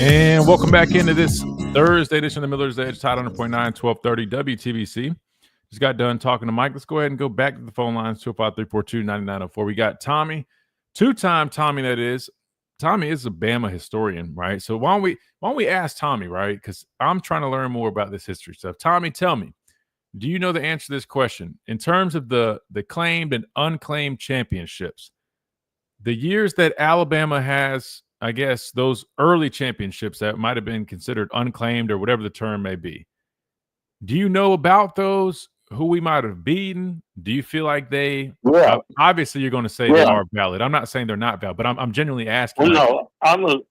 And welcome back into this Thursday edition of the Miller's Edge, Tide 100.9, 1230 WTBC. Just got done talking to Mike. Let's go ahead and go back to the phone lines, 205-342-9904. We got Tommy, two-time Tommy, that is. Tommy is a Bama historian, right? So why don't we ask Tommy, right? Because I'm trying to learn more about this history stuff. Tommy, tell me, do you know the answer to this question? In terms of the claimed and unclaimed championships, the years that Alabama has, I guess, those early championships that might have been considered unclaimed or whatever the term may be, do you know about those? Who we might have beaten? Do you feel like they? Yeah. Obviously, you're going to say they are valid. I'm not saying they're not valid, but I'm genuinely asking. Well, no,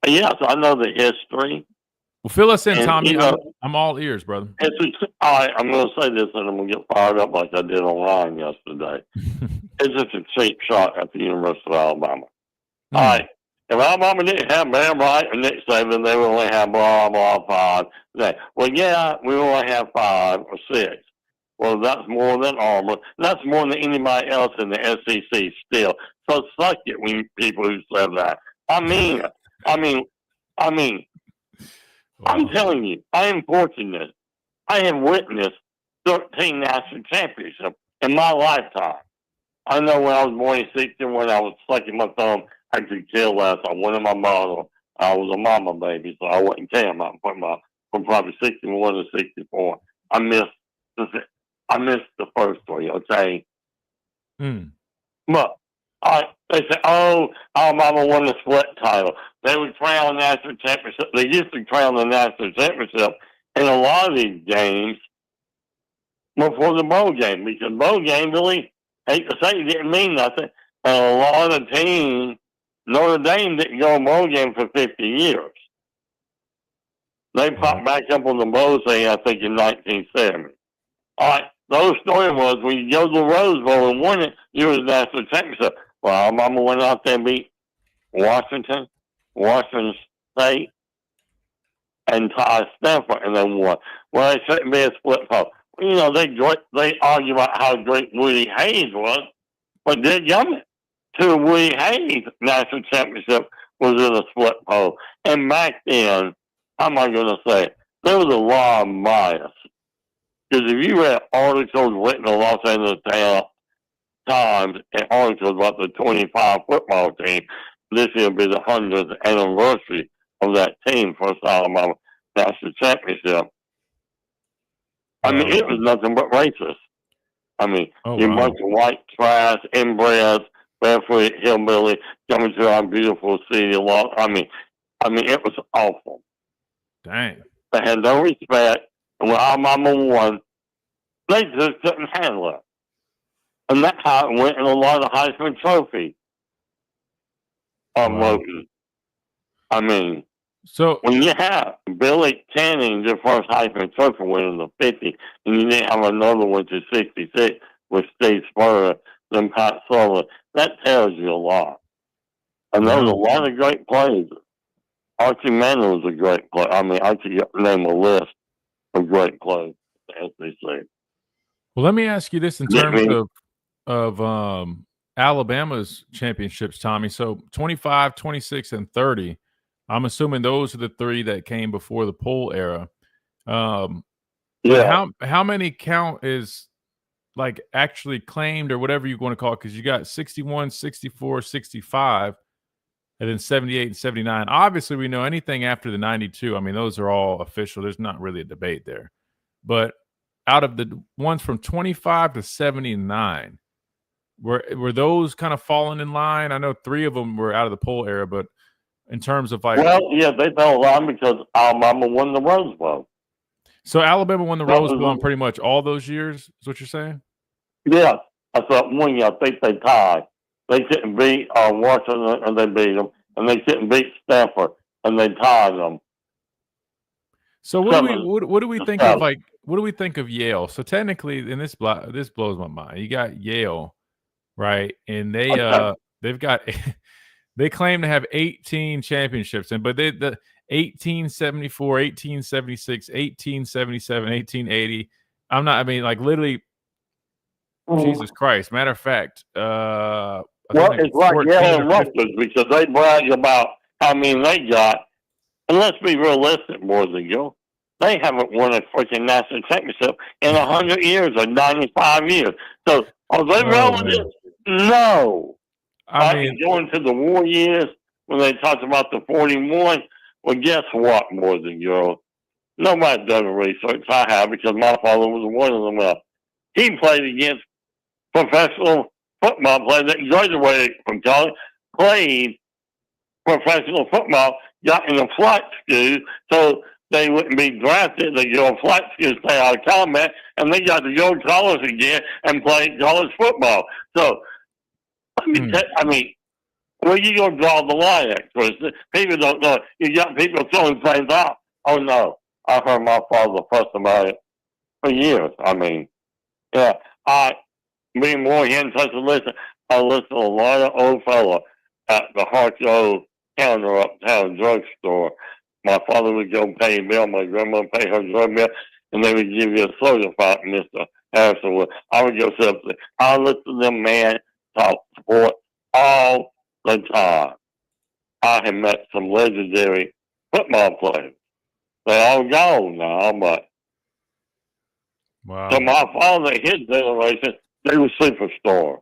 yes, I know the history. Well, fill us in, And, Tommy. you know, I'm all ears, brother. All right, I'm going to say this, and I'm going to get fired up like I did online yesterday. It's just a cheap shot at the University of Alabama. All right, if Alabama didn't have Bam Wright and Nick Saban, they would only have blah, blah, 5. Well, yeah, we only have 5 or 6. Well, that's more than Auburn. That's more than anybody else in the SEC still. So suck it, we people who said that. I mean, I'm telling you, I am fortunate. I have witnessed 13 national championships in my lifetime. I know when I was born in 60, when I was sucking my thumb, I could care less. I wanted my mother. I was a mama baby, so I wouldn't care about from probably 61 to 64. I missed the first 3, okay? But they say, oh, Alabama won the split title. They would crown the national championship. They used to crown the national championship in a lot of these games before the bowl game, because bowl game really, hate to say, didn't mean nothing. And a lot of teams, Notre Dame didn't go a bowl game for 50 years. They popped back up on the bowl thing, I think, in 1970. All right, the whole story was when you go to the Rose Bowl and won it, you was national championship. Well, Alabama went out there and beat Washington State, and Stanford, and they won. Well, it shouldn't be a split vote. You know, they argue about how great Woody Hayes was, but did Yummy to Woody Hayes national championship was in a split poll. And back then, how am I going to say it? There was a lot of bias. Because if you read articles written in the Los Angeles Times and articles about the 25 football team, this year will be the 100th anniversary of that team, first Alabama national championship. I mean, it was nothing but racist. I mean, you bunch of white trash, inbred, barefoot hillbilly coming to our beautiful city. I mean, it was awful. Dang. They had no respect. And when Alabama won, they just couldn't handle it. And that's how it went in a lot of Heisman Trophy voting. I mean, so when you have Billy Canning, the first Heisman Trophy winner in the 50s, and you didn't have another one to 66 with Steve Spurrier, then Pat Sullivan, that tells you a lot. And there was a lot of great plays. Archie Manning was a great player. I mean, I could name a list of great plays, as they say. Well, let me ask you this in terms of Alabama's championships, Tommy. So 25, 26, and 30. I'm assuming those are the 3 that came before the poll era. How many count is like actually claimed or whatever you want to call it? Because you got 61, 64, 65, and then 78 and 79. Obviously, we know anything after the 92. I mean, those are all official. There's not really a debate there. But out of the ones from 25 to 79, were those kind of falling in line? I know 3 of them were out of the poll era, but in terms of like, well, yeah, they fell in line because Alabama won the Rose Bowl. So Alabama won the Rose Bowl in pretty much all those years. Is what you're saying? Yeah, I thought one year I think they tied. They couldn't beat Washington, and they beat them, and they couldn't beat Stanford, and they tied them. So what do we think of like? What do we think of Yale? So technically, and this blows my mind. You got Yale, right? And they've got They claim to have 18 championships, but the 1874, 1876, 1877, 1880. Like literally, Jesus Christ. Matter of fact, Well, it's like 14 Yale or and Rutgers because they brag about how many they got. And let's be realistic, boys and girls. They haven't won a freaking national championship in 100 years or 95 years. So are they relevant? No. I mean, going to the war years when they talked about the 41. Well, guess what, boys and girls? Nobody's done the research. I have because my father was one of them. He played against professional football players that graduated from college, played professional football, got in the flight school, so they wouldn't be drafted. They go to flight school, stay out of combat, and they got to go to college again and play college football. So, I mean, where you going to draw the line at, Chris? People don't know. You got people throwing things out. Oh, no. I've heard my father fuss about it for years. I mean, yeah, being more in touch to listen. I listen to a lot of old fella at the Hartsville counter uptown drugstore. My father would go pay a bill, my grandma would pay her drug bill, and they would give you a soda fountain, Mr. Harrison would. I would go sit up there. I listen to them man talk sport all the time. I have met some legendary football players. They're all gone now, but wow. So my father, his generation, they were superstars.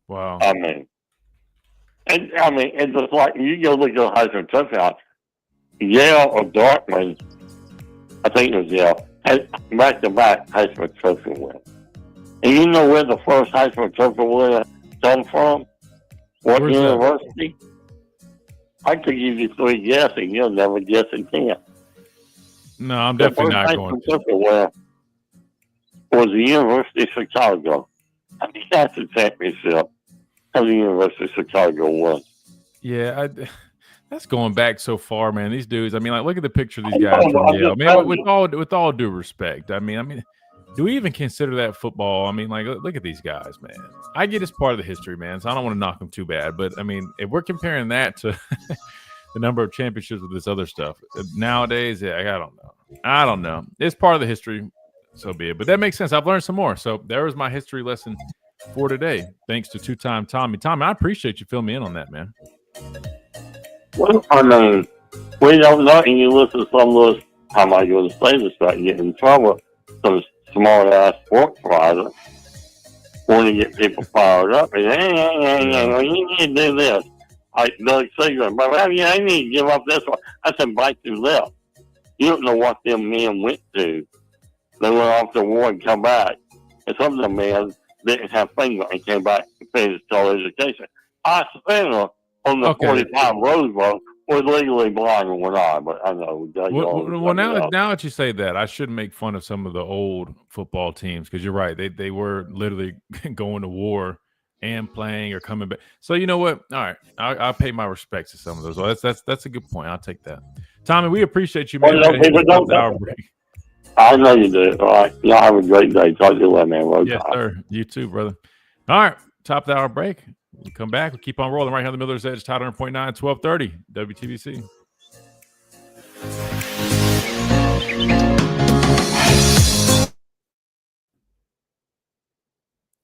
Wow. I mean, it's just like you go look at the Heisman Trophy out. Yale or Dartmouth, I think it was Yale, had back-to-back Heisman Trophy wins. And you know where the first Heisman Trophy winner come from? What Where's university? I could give you 3 guesses. You'll never guess again. No, I'm definitely not going to. Winner was the University of Chicago. I think that's the championship of the University of Chicago won. Yeah, that's going back so far, man. These dudes. I mean, like, look at the picture of these guys from Yale. Man, with all due respect, I mean, do we even consider that football? I mean, like, look at these guys, man. I get it's part of the history, man. So I don't want to knock them too bad, but I mean, if we're comparing that to the number of championships with this other stuff nowadays, yeah, I don't know. It's part of the history, so be it. But that makes sense. I've learned some more. So there was my history lesson for today. Thanks to two-time Tommy. Tommy, I appreciate you filling me in on that, man. Well, I mean, we don't know, and you listen to some of those, how am I going to say this without getting in trouble, some smart-ass sports writers want to get people fired up. And, hey, you need to do this. Like Doug Seagram, but I need to give up this one. I said, bite your lip. You don't know what them men went to. They went off to war and come back. And some of them men didn't have fingers and came back and finished college education. I spent on the 45 Rose Bowl was legally blind in one eye, but I know. Well, now that you say that, I shouldn't make fun of some of the old football teams because you're right. They were literally going to war and playing or coming back. So you know what? All right, I'll pay my respects to some of those. Well, that's a good point. I'll take that. Tommy, we appreciate you, man. I know you do. All right. Y'all have a great day. Talk to you later, man. Yes, sir. You too, brother. All right. Top of the hour break. We'll come back. We'll keep on rolling right here on the Miller's Edge. Tide 100.9, 1230 WTBC.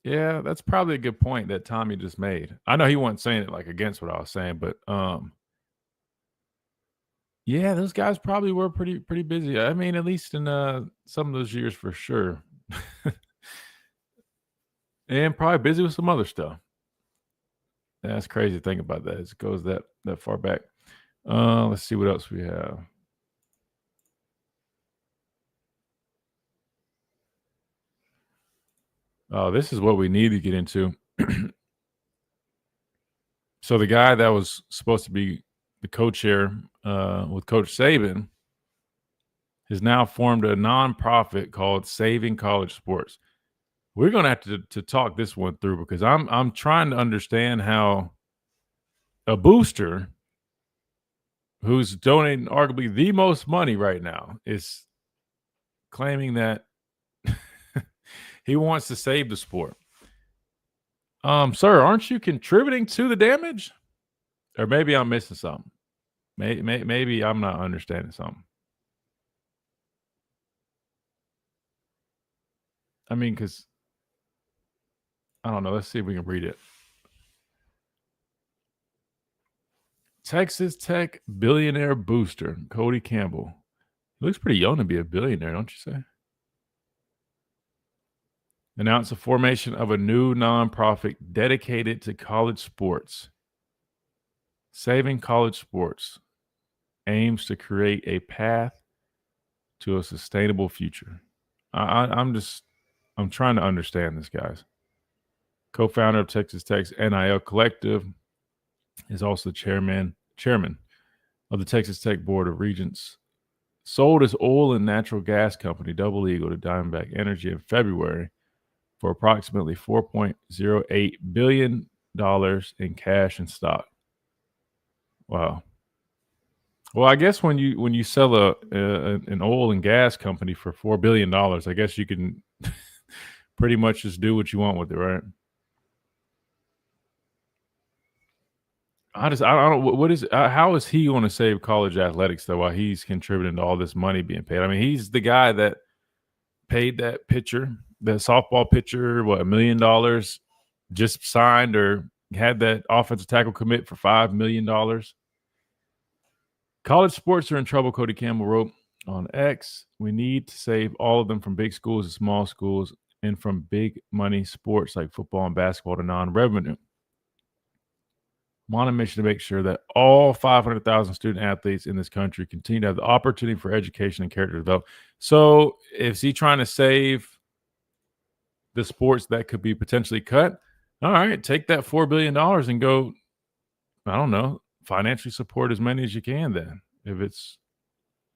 Yeah, that's probably a good point that Tommy just made. I know he wasn't saying it like against what I was saying, but yeah, those guys probably were pretty busy. I mean, at least in some of those years for sure. And probably busy with some other stuff. That's crazy to think about that. It goes that far back. Let's see what else we have. Oh, this is what we need to get into. So the guy that was supposed to be the co-chair with Coach Saban has now formed a nonprofit called Saving College Sports. We're going to have to talk this one through because I'm trying to understand how a booster who's donating arguably the most money right now is claiming that he wants to save the sport. Sir, aren't you contributing to the damage? Or maybe I'm missing something. Maybe I'm not understanding something. I mean, because I don't know. Let's see if we can read it. Texas Tech billionaire booster, Cody Campbell. He looks pretty young to be a billionaire, don't you say? Announced the formation of a new nonprofit dedicated to college sports. Saving College Sports aims to create a path to a sustainable future. I'm trying to understand this, guys. Co-founder of Texas Tech's NIL Collective, is also the chairman of the Texas Tech Board of Regents. Sold his oil and natural gas company, Double Eagle, to Diamondback Energy in February for approximately $4.08 billion in cash and stock. Wow. Well, I guess when you sell an oil and gas company for $4 billion, I guess you can pretty much just do what you want with it, right? I don't know what is how is he going to save college athletics though while he's contributing to all this money being paid? I mean, he's the guy that paid that pitcher, the softball pitcher, $1 million, just signed or had that offensive tackle commit for $5 million. College sports are in trouble, Cody Campbell wrote on X. We need to save all of them, from big schools to small schools, and from big money sports like football and basketball to non-revenue. I'm on a mission to make sure that all 500,000 student athletes in this country continue to have the opportunity for education and character development. So is he trying to save the sports that could be potentially cut? All right, take that $4 billion and go, I don't know, financially support as many as you can then, if it's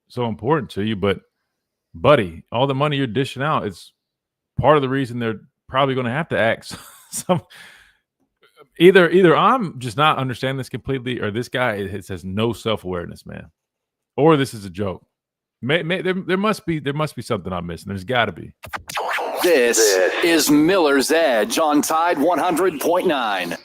so important to you. But, buddy, all the money you're dishing out is part of the reason they're probably going to have to act some – Either I'm just not understanding this completely, or this guy has no self-awareness, man, or this is a joke. There must be something I'm missing. There's got to be. This is Miller's Edge on Tide 100.9.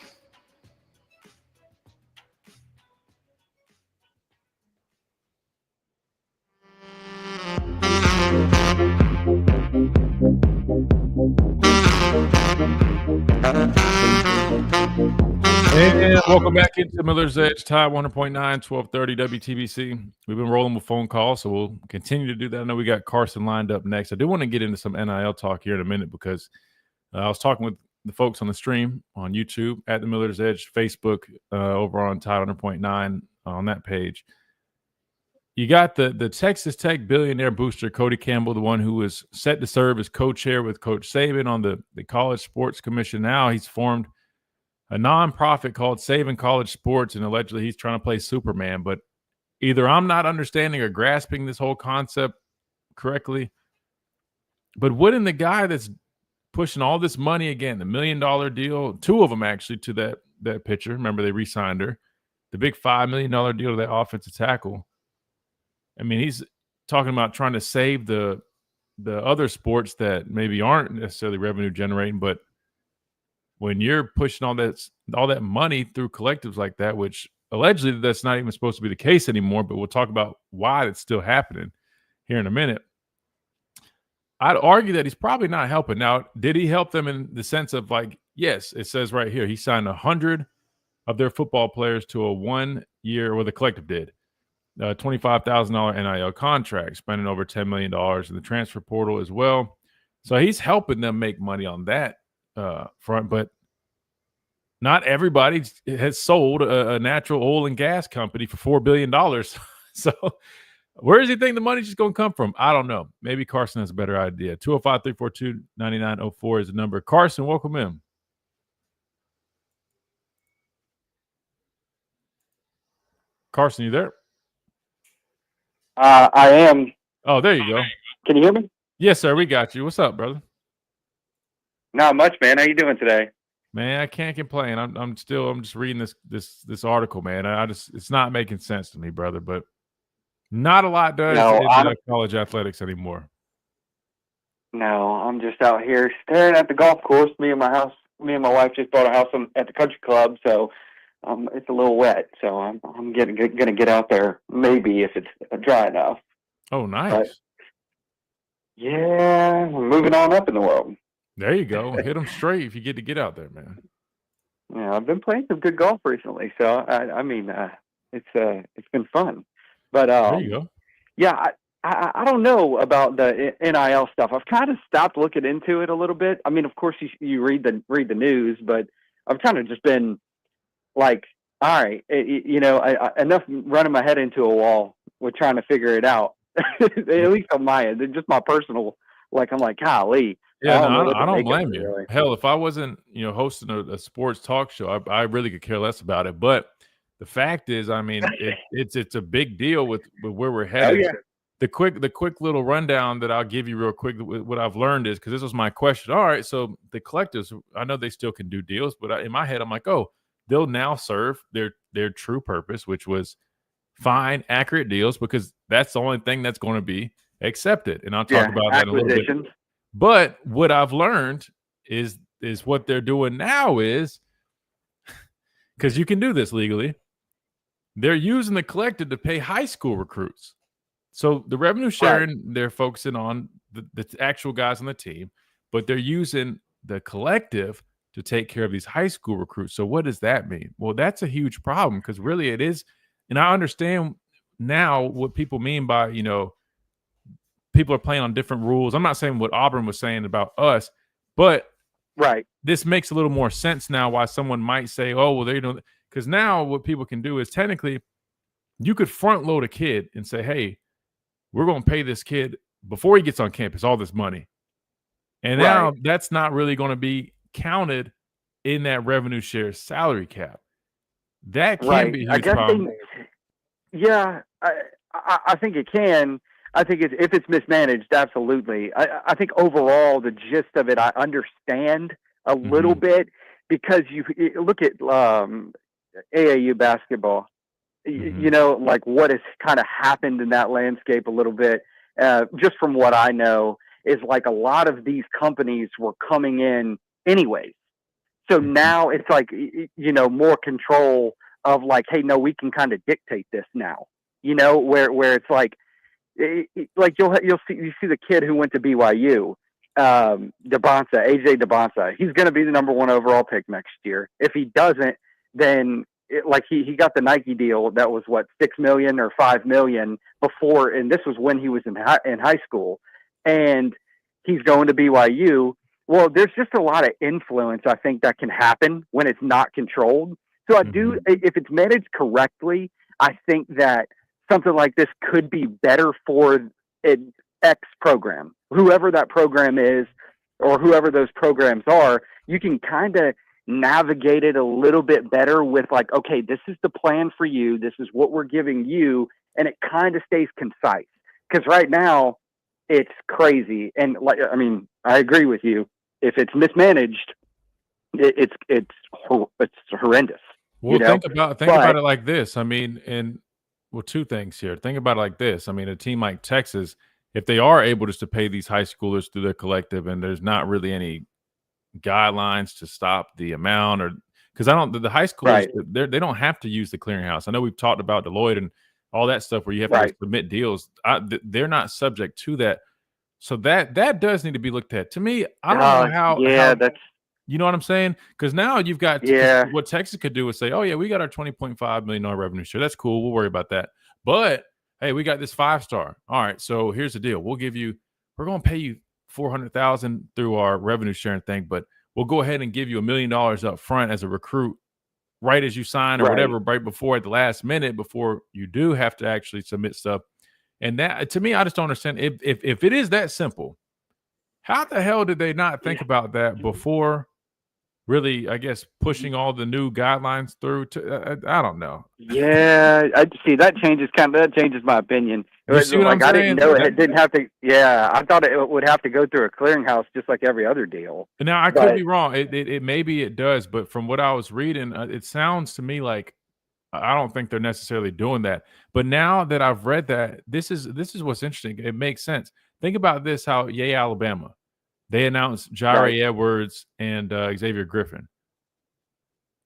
And welcome back into Miller's Edge, Tide 100.9, 1230 WTBC. We've been rolling with phone calls, so we'll continue to do that. I know we got Carson lined up next. I do want to get into some NIL talk here in a minute, because I was talking with the folks on the stream on YouTube, at the Miller's Edge, Facebook, over on Tide 100.9 on that page. You got the Texas Tech billionaire booster, Cody Campbell, the one who was set to serve as co-chair with Coach Saban on the College Sports Commission. Now he's formed a nonprofit called Saving College Sports, and allegedly he's trying to play Superman. But either I'm not understanding or grasping this whole concept correctly, but wouldn't the guy that's pushing all this money, again, the $1 million deal, two of them actually, to that pitcher, remember they re-signed her, the big $5 million deal to that offensive tackle, I mean, he's talking about trying to save the other sports that maybe aren't necessarily revenue generating, but when you're pushing all that money through collectives like that, which allegedly that's not even supposed to be the case anymore, but we'll talk about why it's still happening here in a minute. I'd argue that he's probably not helping. Now, did he help them in the sense of, like, yes, it says right here, he signed 100 of their football players to a 1 year, or the collective did, $25,000 NIL contract, spending over $10 million in the transfer portal as well. So he's helping them make money on that front, but not everybody has sold a natural oil and gas company for $4 billion. So where does he think the money's just going to come from? I don't know. Maybe Carson has a better idea. 205-342-9904 is the number. Carson, welcome in. Carson, you there? I am. Oh, there you go. Can you hear me? Yes, sir. We got you. What's up, brother? Not much, man. How you doing today? Man, I can't complain. I'm just reading this article, man. It's not making sense to me, brother. But not a lot does in college athletics anymore. No, I'm just out here staring at the golf course. Me and my wife just bought a house at the country club, so it's a little wet, so I'm gonna get out there maybe if it's dry enough. Oh, nice. But, yeah, we're moving on up in the world. There you go. Hit them straight if you get to get out there, man. Yeah, I've been playing some good golf recently, so I mean, it's been fun. But There you go. yeah, I don't know about the NIL stuff. I've kind of stopped looking into it a little bit. I mean, of course, you read the news, but I've kind of just been like, all right, enough running my head into a wall with trying to figure it out. At least on my end, just my personal. Like, I'm like, golly. Yeah, I don't blame you. Really. Hell, if I wasn't, hosting a sports talk show, I really could care less about it. But the fact is, I mean, it's a big deal with where we're headed. Oh, yeah. The quick little rundown that I'll give you real quick. What I've learned is, because this was my question. All right, so the collectives, I know they still can do deals, but in my head, I'm like, oh, they'll now serve their true purpose, which was find accurate deals, because that's the only thing that's going to be accepted. And I'll talk about that in a little bit. But what I've learned is what they're doing now is, because you can do this legally, they're using the collective to pay high school recruits. So the revenue sharing, they're focusing on the actual guys on the team, but they're using the collective to take care of these high school recruits. So what does that mean? Well, that's a huge problem, because really it is. And I understand now what people mean by, people are playing on different rules. I'm not saying what Auburn was saying about us, but this makes a little more sense now why someone might say, oh, well, they don't. Because now what people can do is, technically you could front load a kid and say, hey, we're going to pay this kid before he gets on campus all this money. And now that's not really going to be counted in that revenue share salary cap. That can be a huge problem. I think it can. I think if it's mismanaged, absolutely. I think overall the gist of it, I understand a little bit, because you look at AAU basketball. Like what has kind of happened in that landscape a little bit, just from what I know, is like a lot of these companies were coming in anyways. So now it's like, more control of like, hey, no, we can kind of dictate this now, where it's like you see the kid who went to BYU, AJ Debonsa. He's going to be the number 1 overall pick next year. If he doesn't, then he got the Nike deal that was what, $6 million or $5 million before, and this was when he was in high school, and he's going to BYU. Well, there's just a lot of influence, I think, that can happen when it's not controlled. So I do, if it's managed correctly, I think that something like this could be better for an X program, whoever that program is, or whoever those programs are. You can kind of navigate it a little bit better with like, okay, this is the plan for you. This is what we're giving you. And it kind of stays concise, because right now it's crazy. And I agree with you. If it's mismanaged, it's horrendous. Well, think about it like this. Two things here. Think about it like this. A team like Texas, if they are able just to pay these high schoolers through their collective, and there's not really any guidelines to stop the amount, or because the high schoolers, they don't have to use the clearinghouse. I know we've talked about Deloitte and all that stuff where you have to submit deals. They're not subject to that. So that does need to be looked at. To me, I don't know how that's, you know what I'm saying? Because now you've got what Texas could do is say, oh yeah, we got our $20.5 million revenue share. That's cool. We'll worry about that. But hey, we got this 5-star. All right, so here's the deal. We're going to pay you $400,000 through our revenue sharing thing, but we'll go ahead and give you $1 million up front as a recruit, right as you sign or whatever, right before, at the last minute, before you do have to actually submit stuff. And that, to me, I just don't understand. If it is that simple, how the hell did they not think about that before really, I guess, pushing all the new guidelines through to, I don't know. Yeah, I see that changes my opinion. You see what I'm I saying? didn't know it didn't have to. Yeah, I thought it would have to go through a clearinghouse just like every other deal. Now I could be wrong. It maybe it does, but from what I was reading, it sounds to me like I don't think they're necessarily doing that. But now that I've read that, this is what's interesting. It makes sense. Think about this: how Alabama, they announced Jaire Edwards and Xavier Griffin.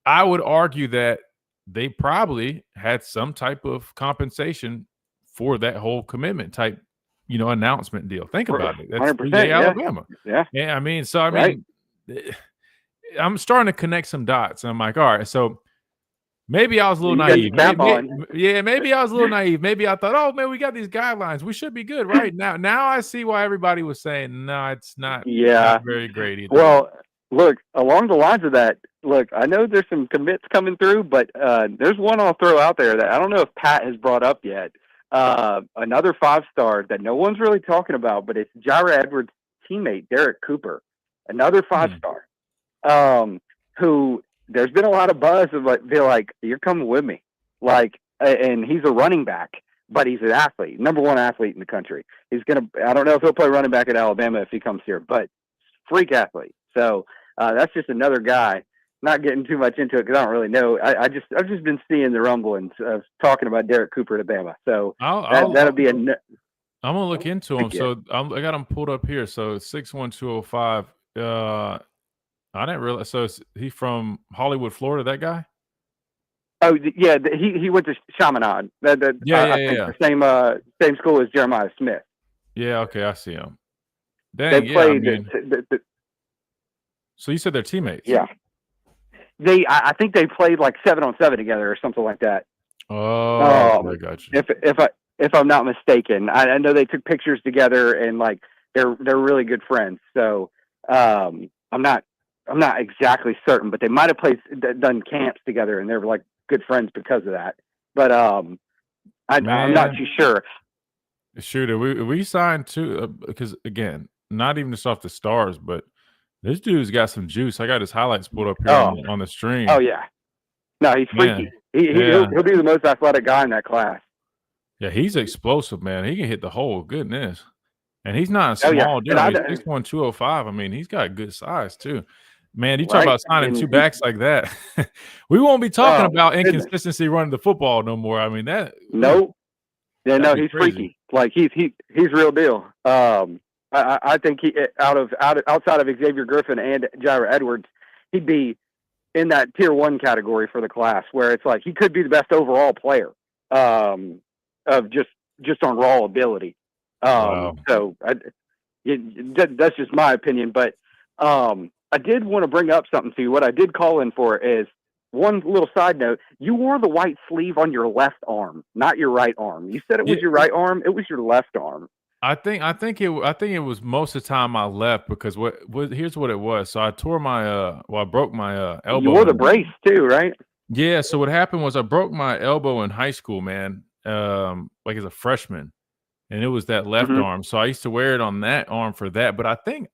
I would argue that they probably had some type of compensation for that whole commitment type, announcement deal. Think about it. That's 100%, three-day yeah. Alabama. Yeah. Yeah, Right. I'm starting to connect some dots. I'm like, all right, so maybe I was a little You got naive. your cap on. Maybe I was a little naive. Maybe I thought, oh man, we got these guidelines. We should be good, right? Now I see why everybody was saying, no, it's not, Yeah. not very great either. Well, look, along the lines of that, look, I know there's some commits coming through, but there's one I'll throw out there that I don't know if Pat has brought up yet. Another 5-star that no one's really talking about, but it's Jaira Edwards' teammate, Derek Cooper, another 5-star, who there's been a lot of buzz of like, you're coming with me. And he's a running back, but he's an athlete, number 1 athlete in the country. I don't know if he'll play running back at Alabama if he comes here, but freak athlete. So that's just another guy. Not getting too much into it because I don't really know. I've just been seeing the rumblings of talking about Derek Cooper at Alabama. So that'll be I'm gonna look into him. So I got him pulled up here. So 6'1", 205. I didn't realize. So is he from Hollywood, Florida? That guy? Oh yeah, he went to Chaminade. I think the same school as Jeremiah Smith. Yeah. Okay, I see him. Dang, They played. So you said they're teammates? Yeah. I think they played like 7-on-7 together or something like that. Oh, I got you. If I'm not mistaken, I know they took pictures together and like they're really good friends. So I'm not exactly certain, but they might have done camps together and they were like good friends because of that. But I'm not too sure. Shooter, we signed too because again, not even just off the stars, but this dude's got some juice. I got his highlights pulled up here on the stream. Oh yeah, no, he's freaky. He'll be the most athletic guy in that class. Yeah, he's explosive, man. He can hit the hole. Goodness, and he's not a small dude. He's 6'1", 205. I mean, he's got good size too. Man, you talk about signing two backs like that. We won't be talking about inconsistency running the football no more. I mean that. Nope. Yeah, no, he's freaky. Like he's real deal. I think he outside of Xavier Griffin and Jaira Edwards, he'd be in that tier 1 category for the class, where it's like he could be the best overall player of just on raw ability. Wow. So that's just my opinion. But I did want to bring up something to you. What I did call in for is one little side note. You wore the white sleeve on your left arm, not your right arm. You said it was your right arm. It was your left arm. I think it was most of the time I left because here's what it was. So I tore my I broke my elbow. You wore the brace too, right? Yeah. So what happened was I broke my elbow in high school, man. Like as a freshman, and it was that left arm. So I used to wear it on that arm for that. But I think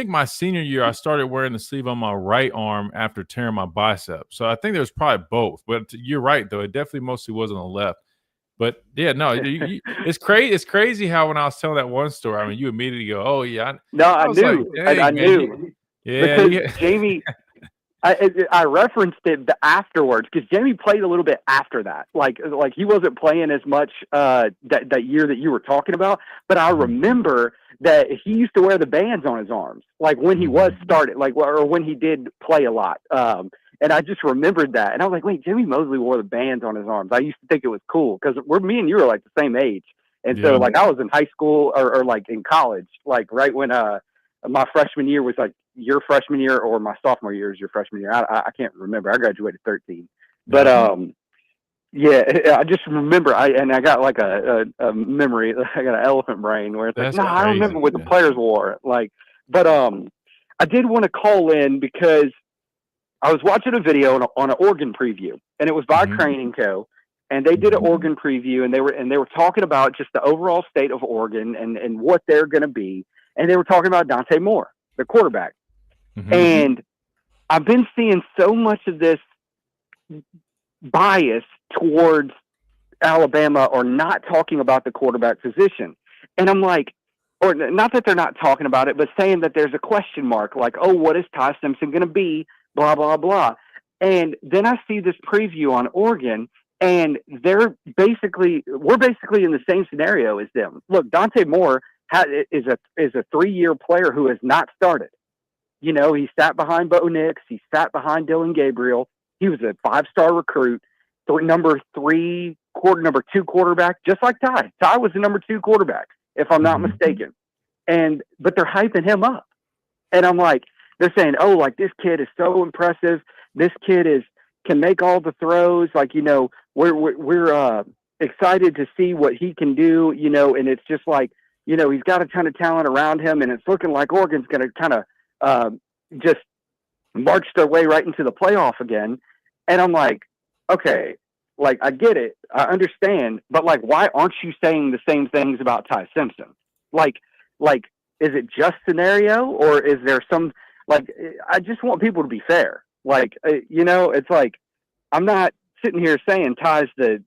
my senior year I started wearing the sleeve on my right arm after tearing my bicep. So I think there was probably both. But you're right though. It definitely mostly was on the left. But yeah, no, it's crazy. It's crazy how when I was telling that one story, I mean, you immediately go, "Oh yeah." I knew. Like, I knew. Yeah, because Jamie. I referenced it afterwards because Jamie played a little bit after that. Like he wasn't playing as much that year that you were talking about. But I remember that he used to wear the bands on his arms, like when he was started, or when he did play a lot. And I just remembered that. And I was like, wait, Jimmy Mosley wore the bands on his arms. I used to think it was cool because me and you were like the same age. And so like I was in high school or like in college, like right when my freshman year was like your freshman year or my sophomore year is your freshman year. I can't remember. I graduated 13. But I just remember I got like a memory. I got an elephant brain where it's like, no, I remember what the players wore. But I did want to call in because I was watching a video on an Oregon preview, and it was by Crane & Co. And they did an Oregon preview, and they were talking about just the overall state of Oregon and what they're going to be. And they were talking about Dante Moore, the quarterback. And I've been seeing so much of this bias towards Alabama or not talking about the quarterback position. And I'm like, or not that they're not talking about it, but saying that there's a question mark, like, oh, what is Ty Simpson going to be? Blah, blah, blah. And then I see this preview on Oregon, and we're basically in the same scenario as them. Look, Dante Moore is a 3-year player who has not started. You know, he sat behind Bo Nix. He sat behind Dylan Gabriel. He was a 5-star recruit. number two quarterback, just like Ty. Ty was the number 2 quarterback, if I'm not mistaken. But they're hyping him up. And I'm like, they're saying, oh, like this kid is so impressive. This kid can make all the throws. Like, we're excited to see what he can do, and it's just like, he's got a ton of talent around him, and it's looking like Oregon's going to kind of just march their way right into the playoff again. And I'm like, okay, like, I get it. I understand. But, like, why aren't you saying the same things about Ty Simpson? Like, is it just scenario, or is there some, like, I just want people to be fair. Like, it's like, I'm not sitting here saying Ty's the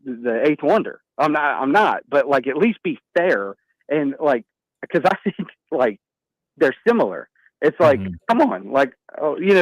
eighth wonder. I'm not, but like, at least be fair. And like, cause I think like they're similar. It's like, come on, like,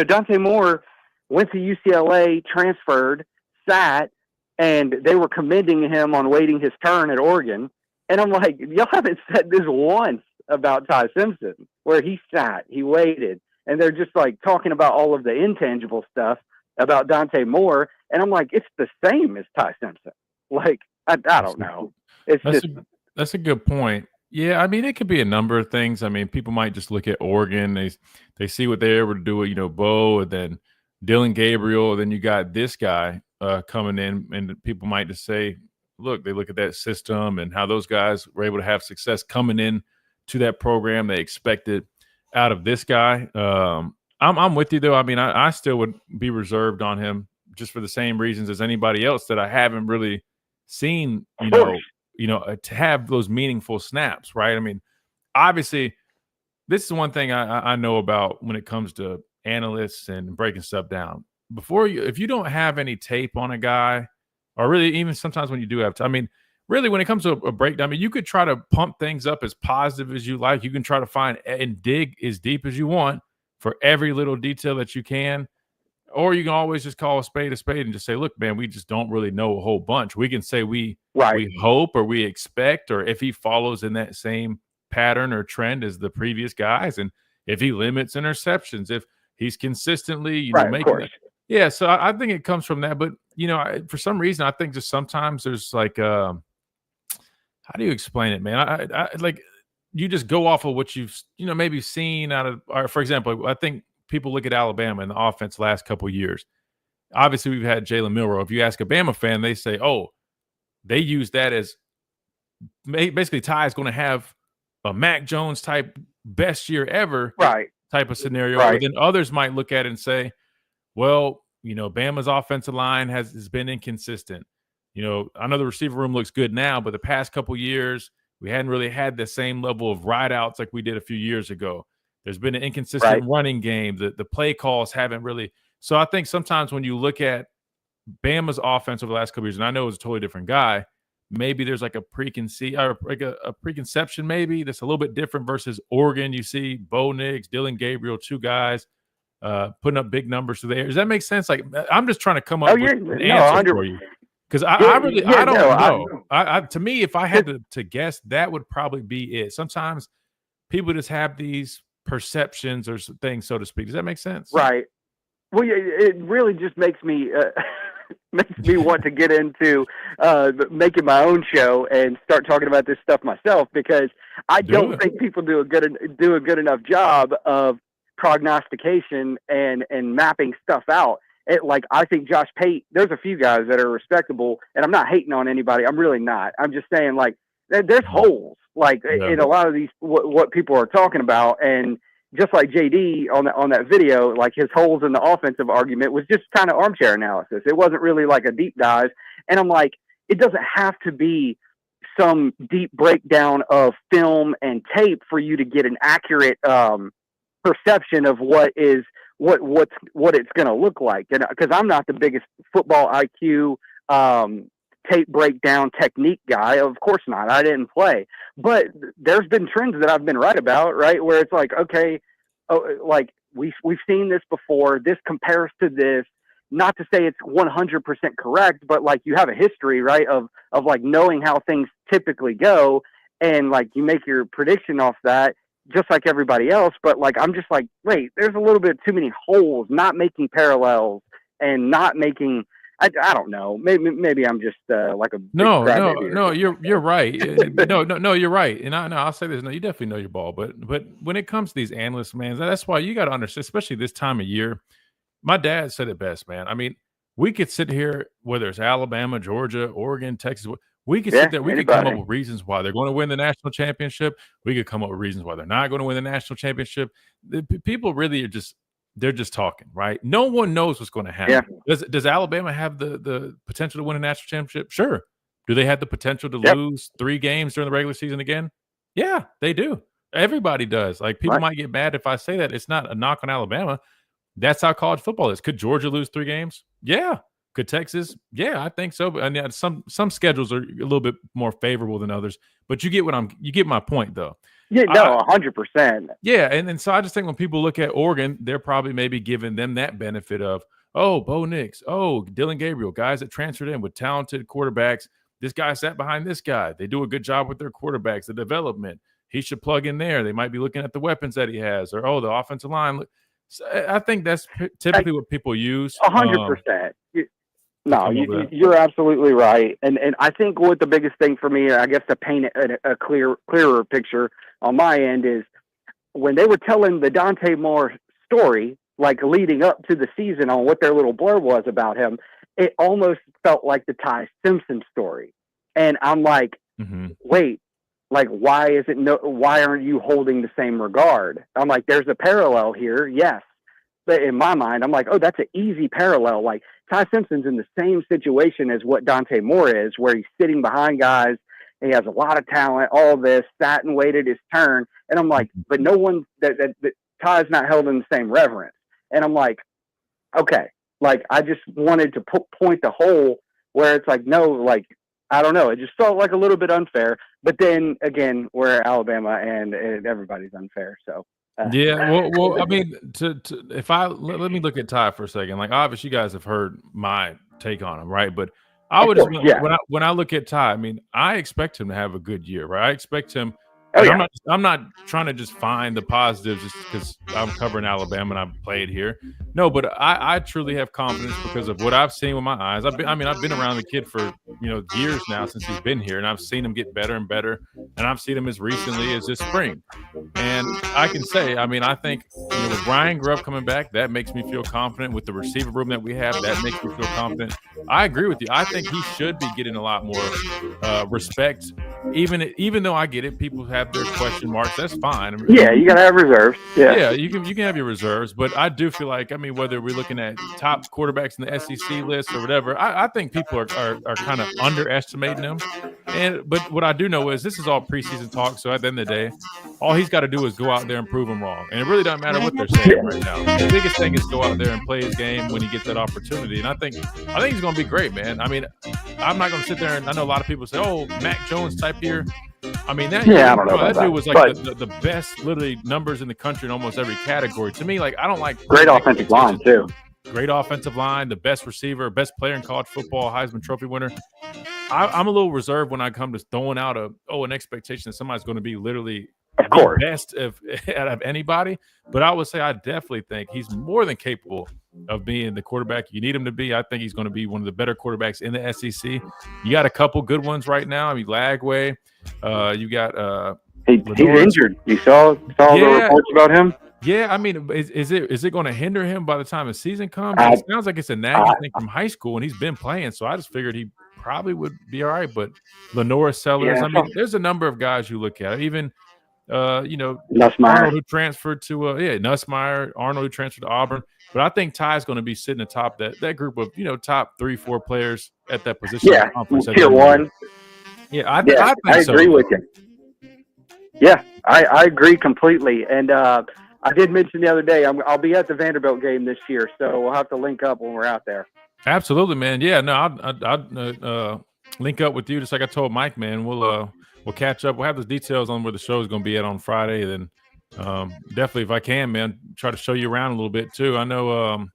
Dante Moore went to UCLA, transferred, sat, and they were commending him on waiting his turn at Oregon. And I'm like, y'all haven't said this once about Ty Simpson, where he sat, he waited, and they're just like talking about all of the intangible stuff about Dante Moore. And I'm like, it's the same as Ty Simpson. Like, I don't know. That's a good point. Yeah, I mean, it could be a number of things. I mean, people might just look at Oregon. They see what they're able to do with, Bo, and then Dylan Gabriel. And then you got this guy coming in, and people might just say, look, they look at that system and how those guys were able to have success coming in to that program. They expected out of this guy. I'm with you, though. I mean, I still would be reserved on him just for the same reasons as anybody else, that I haven't really seen, to have those meaningful snaps, right? I mean, obviously, this is one thing I know about when it comes to analysts and breaking stuff down. If you don't have any tape on a guy, or really even sometimes when you do have, I mean, really when it comes to a breakdown, I mean, you could try to pump things up as positive as you like. You can try to find and dig as deep as you want for every little detail that you can. Or you can always just call a spade and just say, look, man, we just don't really know a whole bunch. We can say we hope, or we expect, or if he follows in that same pattern or trend as the previous guys, and if he limits interceptions, if he's consistently, making that. Yeah, so I think it comes from that. But, for some reason, I think just sometimes there's like, how do you explain it, man? I like, you just go off of what you've, maybe seen out of, or for example, I think people look at Alabama and the offense last couple of years. Obviously, we've had Jalen Milroe. If you ask a Bama fan, they say, oh, they use that as basically Ty is going to have a Mac Jones type best year ever type of scenario. Right. But then others might look at it and say, well, Bama's offensive line has been inconsistent. I know the receiver room looks good now, but the past couple of years, we hadn't really had the same level of rideouts like we did a few years ago. There's been an inconsistent running game. The play calls haven't really. So I think sometimes when you look at Bama's offense over the last couple of years, and I know it was a totally different guy, maybe there's like a preconception maybe that's a little bit different versus Oregon. You see Bo Nix, Dylan Gabriel, two guys putting up big numbers to there. Does that make sense? Like, I'm just trying to come up with an answer for you. Because I don't know. To me, if I had to guess, that would probably be it. Sometimes people just have these perceptions or things, so to speak. Does that make sense? Right. Well, it really just makes me want to get into making my own show and start talking about this stuff myself, because I don't think people do a good enough job of prognostication and mapping stuff out. I think Josh Pate, there's a few guys that are respectable, and I'm not hating on anybody. I'm really not. I'm just saying, like, there's holes, in a lot of these, what people are talking about. And just like JD on that video, like, his holes in the offensive argument was just kind of armchair analysis. It wasn't really like a deep dive. And I'm like, it doesn't have to be some deep breakdown of film and tape for you to get an accurate perception of what it's going to look like. And because I'm not the biggest football IQ tape breakdown technique guy, of course not. I didn't play, but there's been trends that I've been right about, right? Where it's like, okay, like we've seen this before. This compares to this. Not to say it's 100% correct, but like, you have a history, right? Of like knowing how things typically go, and like you make your prediction off that, just like everybody else. But like, I'm just like, wait, there's a little bit too many holes, not making parallels and not making I don't know. Maybe I'm just like a no. You're right. No, you're right. And I'll say this. No, you definitely know your ball. But when it comes to these analysts, man, that's why you got to understand, especially this time of year. My dad said it best, man. I mean, we could sit here, whether it's Alabama, Georgia, Oregon, Texas. We could sit there. We could come up with reasons why they're going to win the national championship. We could come up with reasons why they're not going to win the national championship. People really are they're just talking, right? No one knows what's going to happen. Yeah. Does Alabama have the potential to win a national championship? Sure. Do they have the potential to lose 3 games during the regular season again? Yeah, they do. Everybody does. Like, people might get mad if I say that. It's not a knock on Alabama. That's how college football is. Could Georgia lose 3 games? Yeah. Could Texas? Yeah, I think so. But some schedules are a little bit more favorable than others. But you get my point, though. Yeah, no, 100%. Yeah, and so I just think when people look at Oregon, they're probably maybe giving them that benefit of, oh, Bo Nix, oh, Dylan Gabriel, guys that transferred in with talented quarterbacks. This guy sat behind this guy. They do a good job with their quarterbacks, the development. He should plug in there. They might be looking at the weapons that he has, or, oh, the offensive line. So I think that's typically what people use. 100%. No, you're absolutely right. And I think what the biggest thing for me, I guess, to paint a clearer picture on my end, is when they were telling the Dante Moore story, like leading up to the season on what their little blurb was about him, it almost felt like the Ty Simpson story. And I'm like, wait, like, why aren't you holding the same regard? I'm like, there's a parallel here. Yes. But in my mind, I'm like, oh, that's an easy parallel. Like, Ty Simpson's in the same situation as what Dante Moore is, where he's sitting behind guys. He has a lot of talent, all this, sat and waited his turn. And I'm like, but no one, that Ty's not held in the same reverence. And I'm like, okay, like, I just wanted to point the hole where it's like, no, like, I don't know. It just felt like a little bit unfair. But then again, we're Alabama and everybody's unfair. So. Yeah, well, I mean, let me look at Ty for a second. Like, obviously, you guys have heard my take on him, right? But I would when I look at Ty, I mean, I expect him to have a good year, right? I expect him. I'm not trying to just find the positives just because I'm covering Alabama and I've played here. No, but I truly have confidence because of what I've seen with my eyes. I've been around the kid for years now since he's been here, and I've seen him get better and better, and I've seen him as recently as this spring. And I can say, I mean, I think with Ryan Grubb coming back, that makes me feel confident. With the receiver room that we have, that makes me feel confident. I agree with you. I think he should be getting a lot more respect. Even though I get it, people have their question marks. That's fine. I mean, you gotta have reserves. Yeah, you can have your reserves, but I do feel like, I mean, whether we're looking at top quarterbacks in the SEC list or whatever, I think people are kind of underestimating them. But what I do know is this is all preseason talk. So at the end of the day, all he's got to do is go out there and prove them wrong, and it really doesn't matter what they're saying right now. The biggest thing is go out there and play his game when he gets that opportunity, and I think he's going to be great, man. I mean, I'm not going to sit there and I know a lot of people say, "Oh, Mac Jones type year." I mean, that I don't know that dude was like the best, literally, numbers in the country in almost every category. To me, like, I don't like great offensive line too. Great offensive line, the best receiver, best player in college football, Heisman Trophy winner. I'm a little reserved when I come to throwing out an expectation that somebody's going to be literally the best out of anybody. But I would say I definitely think he's more than capable of being the quarterback you need him to be. I think he's going to be one of the better quarterbacks in the SEC. You got a couple good ones right now. I mean, Lagway. You got he's injured. You saw the reports about him. Yeah, I mean, is it going to hinder him by the time the season comes? It sounds like it's a nagging thing from hhigh school, and he's been playing, so I just figured he probably would be all right. But Lenora Sellers, I mean, there's a number of guys you look at. Even Nussmeier, Arnold, who transferred to Nussmeier, Arnold, who transferred to Auburn. But I think Ty's going to be sitting atop that group of top 3-4 players at that position. Yeah, tier one. Yeah, I think I agree with you. Yeah, I agree completely. And I did mention the other day I'll be at the Vanderbilt game this year, so we'll have to link up when we're out there. Absolutely, man. Yeah, no, I'd link up with you just like I told Mike, man. We'll catch up. We'll have the details on where the show is going to be at on Friday. Then definitely, if I can, man, try to show you around a little bit too. I know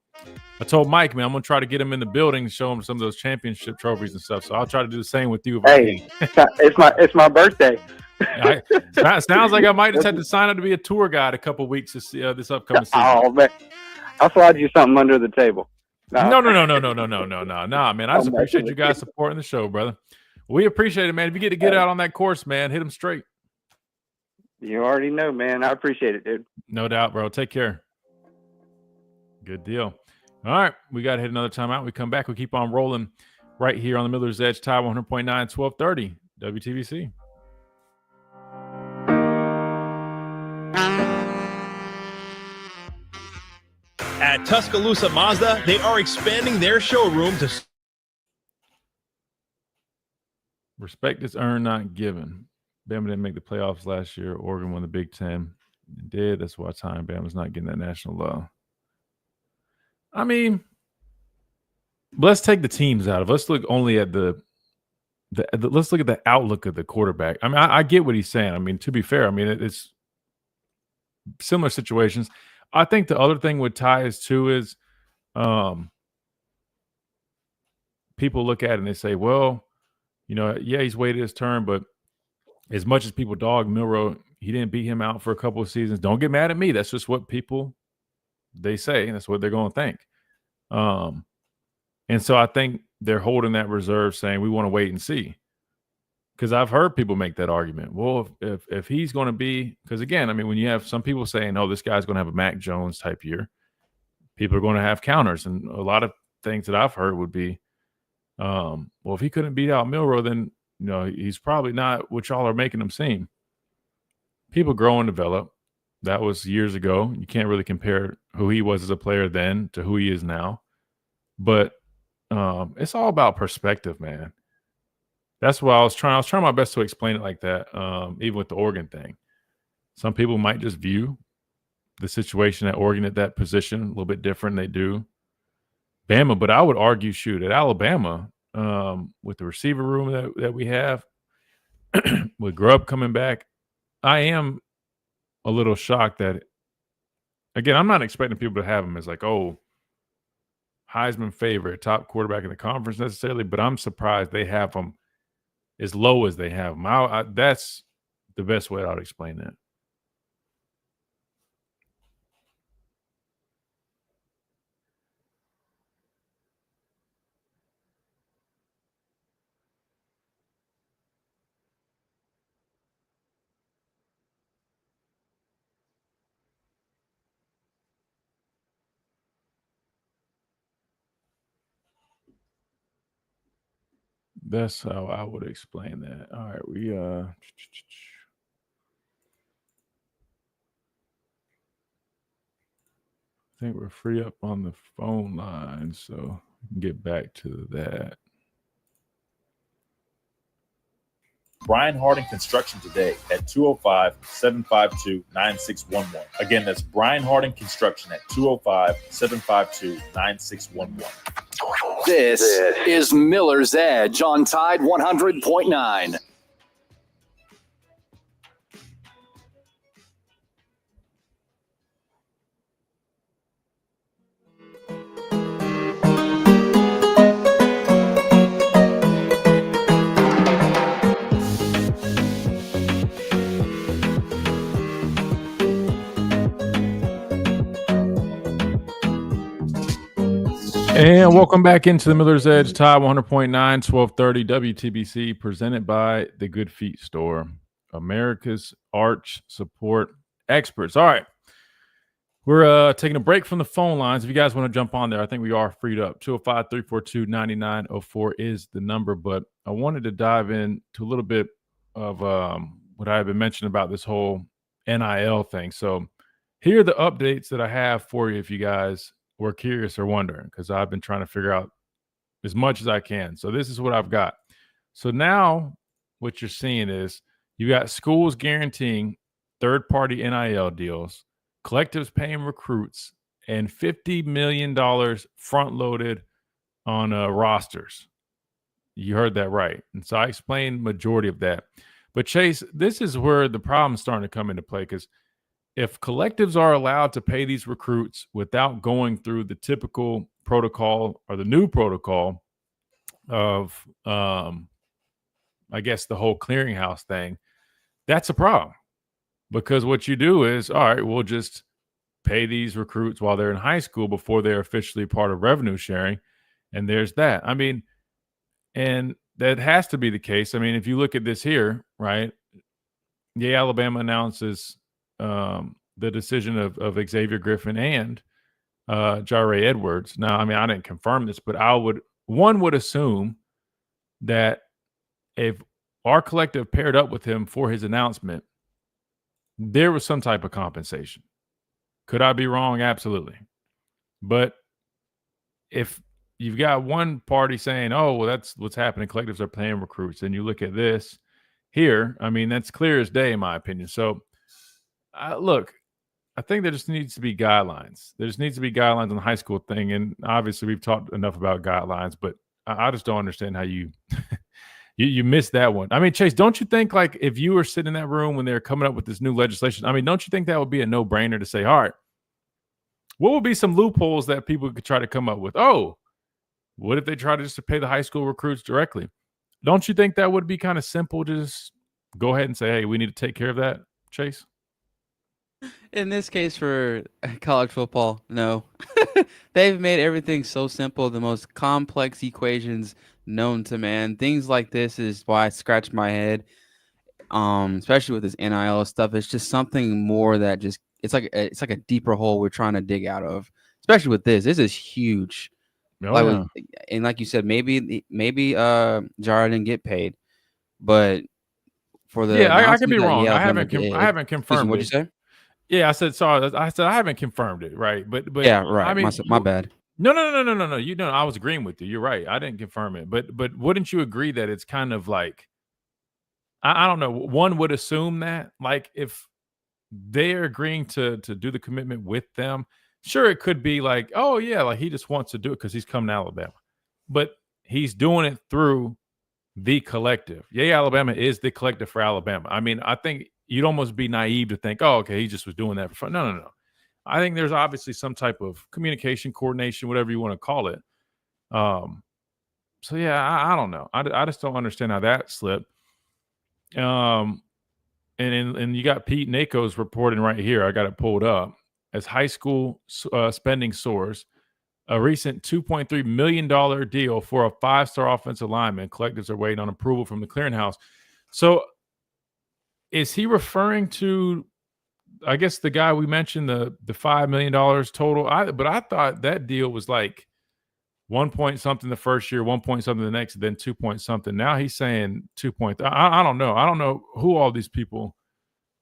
I told Mike, man, I'm going to try to get him in the building and show him some of those championship trophies and stuff. So I'll try to do the same with you. It's my birthday. Sounds like I might just have to sign up to be a tour guide a couple weeks to see this upcoming season. Oh, man. I'll slide you something under the table. No, man. I just appreciate you guys supporting the show, brother. We appreciate it, man. If you get to get out on that course, man, hit them straight. You already know, man. I appreciate it, dude. No doubt, bro. Take care. Good deal. All right, we got to hit another timeout. We come back. We keep on rolling right here on the Miller's Edge, Tide 100.9, 1230, WTBC. At Tuscaloosa Mazda, they are expanding their showroom to... Respect is earned, not given. Bama didn't make the playoffs last year. Oregon won the Big Ten. It did. That's why Bama's not getting that national love. I mean, let's take the teams out of it. Let's look only at let's look at the outlook of the quarterback. I mean, I get what he's saying. I mean, to be fair, I mean, it's similar situations. I think the other thing with ties too is people look at it and they say, well, yeah, he's waited his turn, but as much as people dog Milroe, he didn't beat him out for a couple of seasons. Don't get mad at me. That's just what they say, and that's what they're going to think. And so I think they're holding that reserve, saying we want to wait and see. Because I've heard people make that argument. Well, if he's going to be, because again, I mean, when you have some people saying, "Oh, this guy's going to have a Mac Jones type year," people are going to have counters, and a lot of things that I've heard would be, well, if he couldn't beat out Milroe, then he's probably not what y'all are making him seem. People grow and develop. That was years ago. You can't really compare who he was as a player then to who he is now. But it's all about perspective, man. That's why I was trying my best to explain it like that, even with the Oregon thing. Some people might just view the situation at Oregon at that position a little bit different than they do Bama. But I would argue, at Alabama, with the receiver room that we have, with Grubb coming back, I am a little shocked that, again, I'm not expecting people to have him as like, oh, Heisman favorite, top quarterback in the conference necessarily, but I'm surprised they have him as low as they have him. That's the best way I would explain that. That's how I would explain that. All right, we I think we're free up on the phone line, so we can get back to that. Brian Harding Construction today at 205-752-9611. Again, that's Brian Harding Construction at 205-752-9611. This is Miller's Edge on Tide 100.9. And welcome back into the Miller's Edge, Tide 100.9, 1230 WTBC, presented by the Good Feet Store, America's arch support experts. All right. We're taking a break from the phone lines. If you guys want to jump on there, I think we are freed up. 205-342-9904 is the number. But I wanted to dive into a little bit of what I have been mentioning about this whole NIL thing. So here are the updates that I have for you if you guys were curious or wondering, because I've been trying to figure out as much as I can. So this is what I've got. So now what you're seeing is you got schools guaranteeing third-party NIL deals, collectives paying recruits, and $50 million front-loaded on rosters. You heard that right. And so I explained majority of that. But Chase, this is where the problem's starting to come into play, because if collectives are allowed to pay these recruits without going through the typical protocol or the new protocol of, I guess, the whole clearinghouse thing, that's a problem. Because what you do is, all right, we'll just pay these recruits while they're in high school before they're officially part of revenue sharing. And there's that. I mean, and that has to be the case. I mean, if you look at this here, right? Yeah, Alabama announces the decision of Xavier Griffin and Jare Edwards. Now, I mean, I didn't confirm this, but one would assume that if our collective paired up with him for his announcement, there was some type of compensation. Could I be wrong? Absolutely. But if you've got one party saying, oh, well, that's what's happening, collectives are paying recruits, and you look at this here, I mean, that's clear as day in my opinion. So look, I think there just needs to be guidelines. There just needs to be guidelines on the high school thing. And obviously we've talked enough about guidelines, but I just don't understand how you you missed that one. I mean, Chase, don't you think, like, if you were sitting in that room when they're coming up with this new legislation, I mean, don't you think that would be a no-brainer to say, all right, what would be some loopholes that people could try to come up with? Oh, what if they try to just pay the high school recruits directly? Don't you think that would be kind of simple to just go ahead and say, hey, we need to take care of that, Chase? In this case for college football, no. They've made everything so simple, the most complex equations known to man. Things like this is why I scratch my head, especially with this NIL stuff. It's just something more that just it's like a deeper hole we're trying to dig out of, especially with this. This is huge. And like you said, maybe Jara didn't get paid, but for the I could be wrong. I haven't confirmed. What'd you say? Yeah, I said sorry. I said I haven't confirmed it, right? But yeah, right. I mean, my bad. No. You know, I was agreeing with you. You're right. I didn't confirm it, but wouldn't you agree that it's kind of like, I don't know. One would assume that, like, if they're agreeing to do the commitment with them, sure, it could be like, oh yeah, like he just wants to do it because he's coming to Alabama, but he's doing it through the collective. Yeah, Alabama is the collective for Alabama. I mean, I think you'd almost be naive to think, oh, okay, he just was doing that for fun. No. I think there's obviously some type of communication, coordination, whatever you want to call it. So yeah, I don't know. I just don't understand how that slipped. And you got Pete Nako's reporting right here. I got it pulled up. As high school spending soars, a recent $2.3 million deal for a 5-star offensive lineman. Collectives are waiting on approval from the clearinghouse. So is he referring to, I guess, the guy we mentioned, the $5 million total? But I thought that deal was like 1 point something the first year, 1 point something the next, then 2 point something. Now he's saying 2 point. I don't know. I don't know who all these people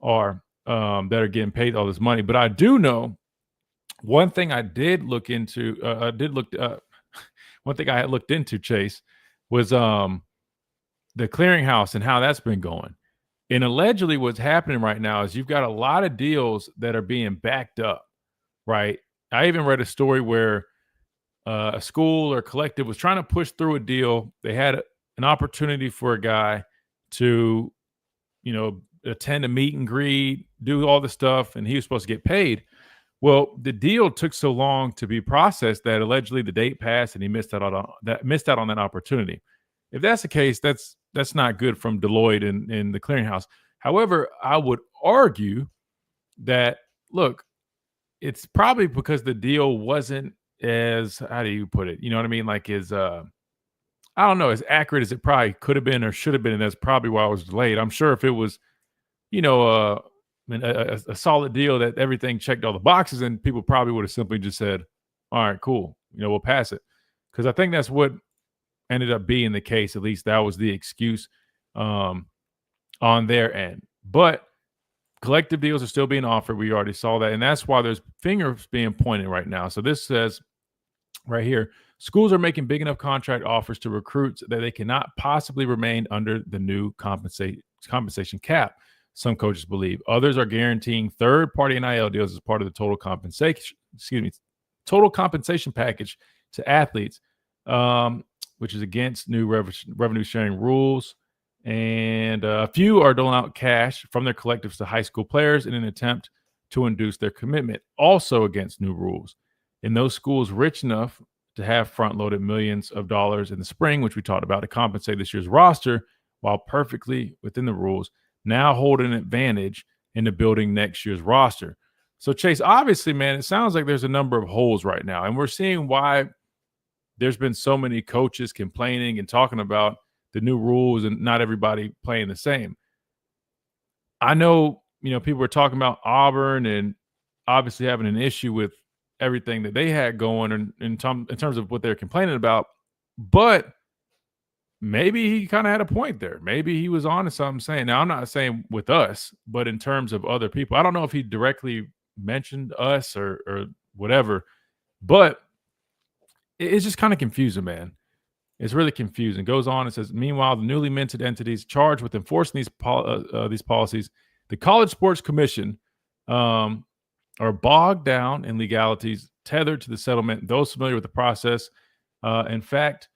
are that are getting paid all this money. But I do know one thing I did look into. One thing I had looked into, Chase, was the clearinghouse and how that's been going. And allegedly what's happening right now is you've got a lot of deals that are being backed up, right? I even read a story where a school or collective was trying to push through a deal. They had an opportunity for a guy to, attend a meet and greet, do all the stuff, and he was supposed to get paid. Well, the deal took so long to be processed that allegedly the date passed and he missed out on that opportunity. If that's the case, that's not good from Deloitte and the clearinghouse. However, I would argue that, look, it's probably because the deal wasn't as, how do you put it? You know what I mean? Like as accurate as it probably could have been or should have been. And that's probably why I was delayed. I'm sure if it was, a solid deal that everything checked all the boxes, and people probably would have simply just said, all right, cool. We'll pass it. Because I think that's what ended up being the case. At least that was the excuse on their end. But collective deals are still being offered. We already saw that. And that's why there's fingers being pointed right now. So this says right here, schools are making big enough contract offers to recruits that they cannot possibly remain under the new compensation cap. Some coaches believe. Others are guaranteeing third-party NIL deals as part of the total compensation package to athletes, which is against new revenue sharing rules. And a few are doling out cash from their collectives to high school players in an attempt to induce their commitment, also against new rules. And those schools rich enough to have front-loaded millions of dollars in the spring, which we talked about, to compensate this year's roster while perfectly within the rules, now hold an advantage into building next year's roster. So, Chase, obviously, man, it sounds like there's a number of holes right now, and we're seeing why there's been so many coaches complaining and talking about the new rules and not everybody playing the same. I know, people were talking about Auburn and obviously having an issue with everything that they had going in terms of what they're complaining about, but maybe he kind of had a point there. Maybe he was on to something saying. Now, I'm not saying with us, but in terms of other people. I don't know if he directly mentioned us or whatever, but it's just kind of confusing, man. It's really confusing. Goes on and says, meanwhile, the newly minted entities charged with enforcing these policies, the College Sports Commission, are bogged down in legalities tethered to the settlement. Those familiar with the process, in fact,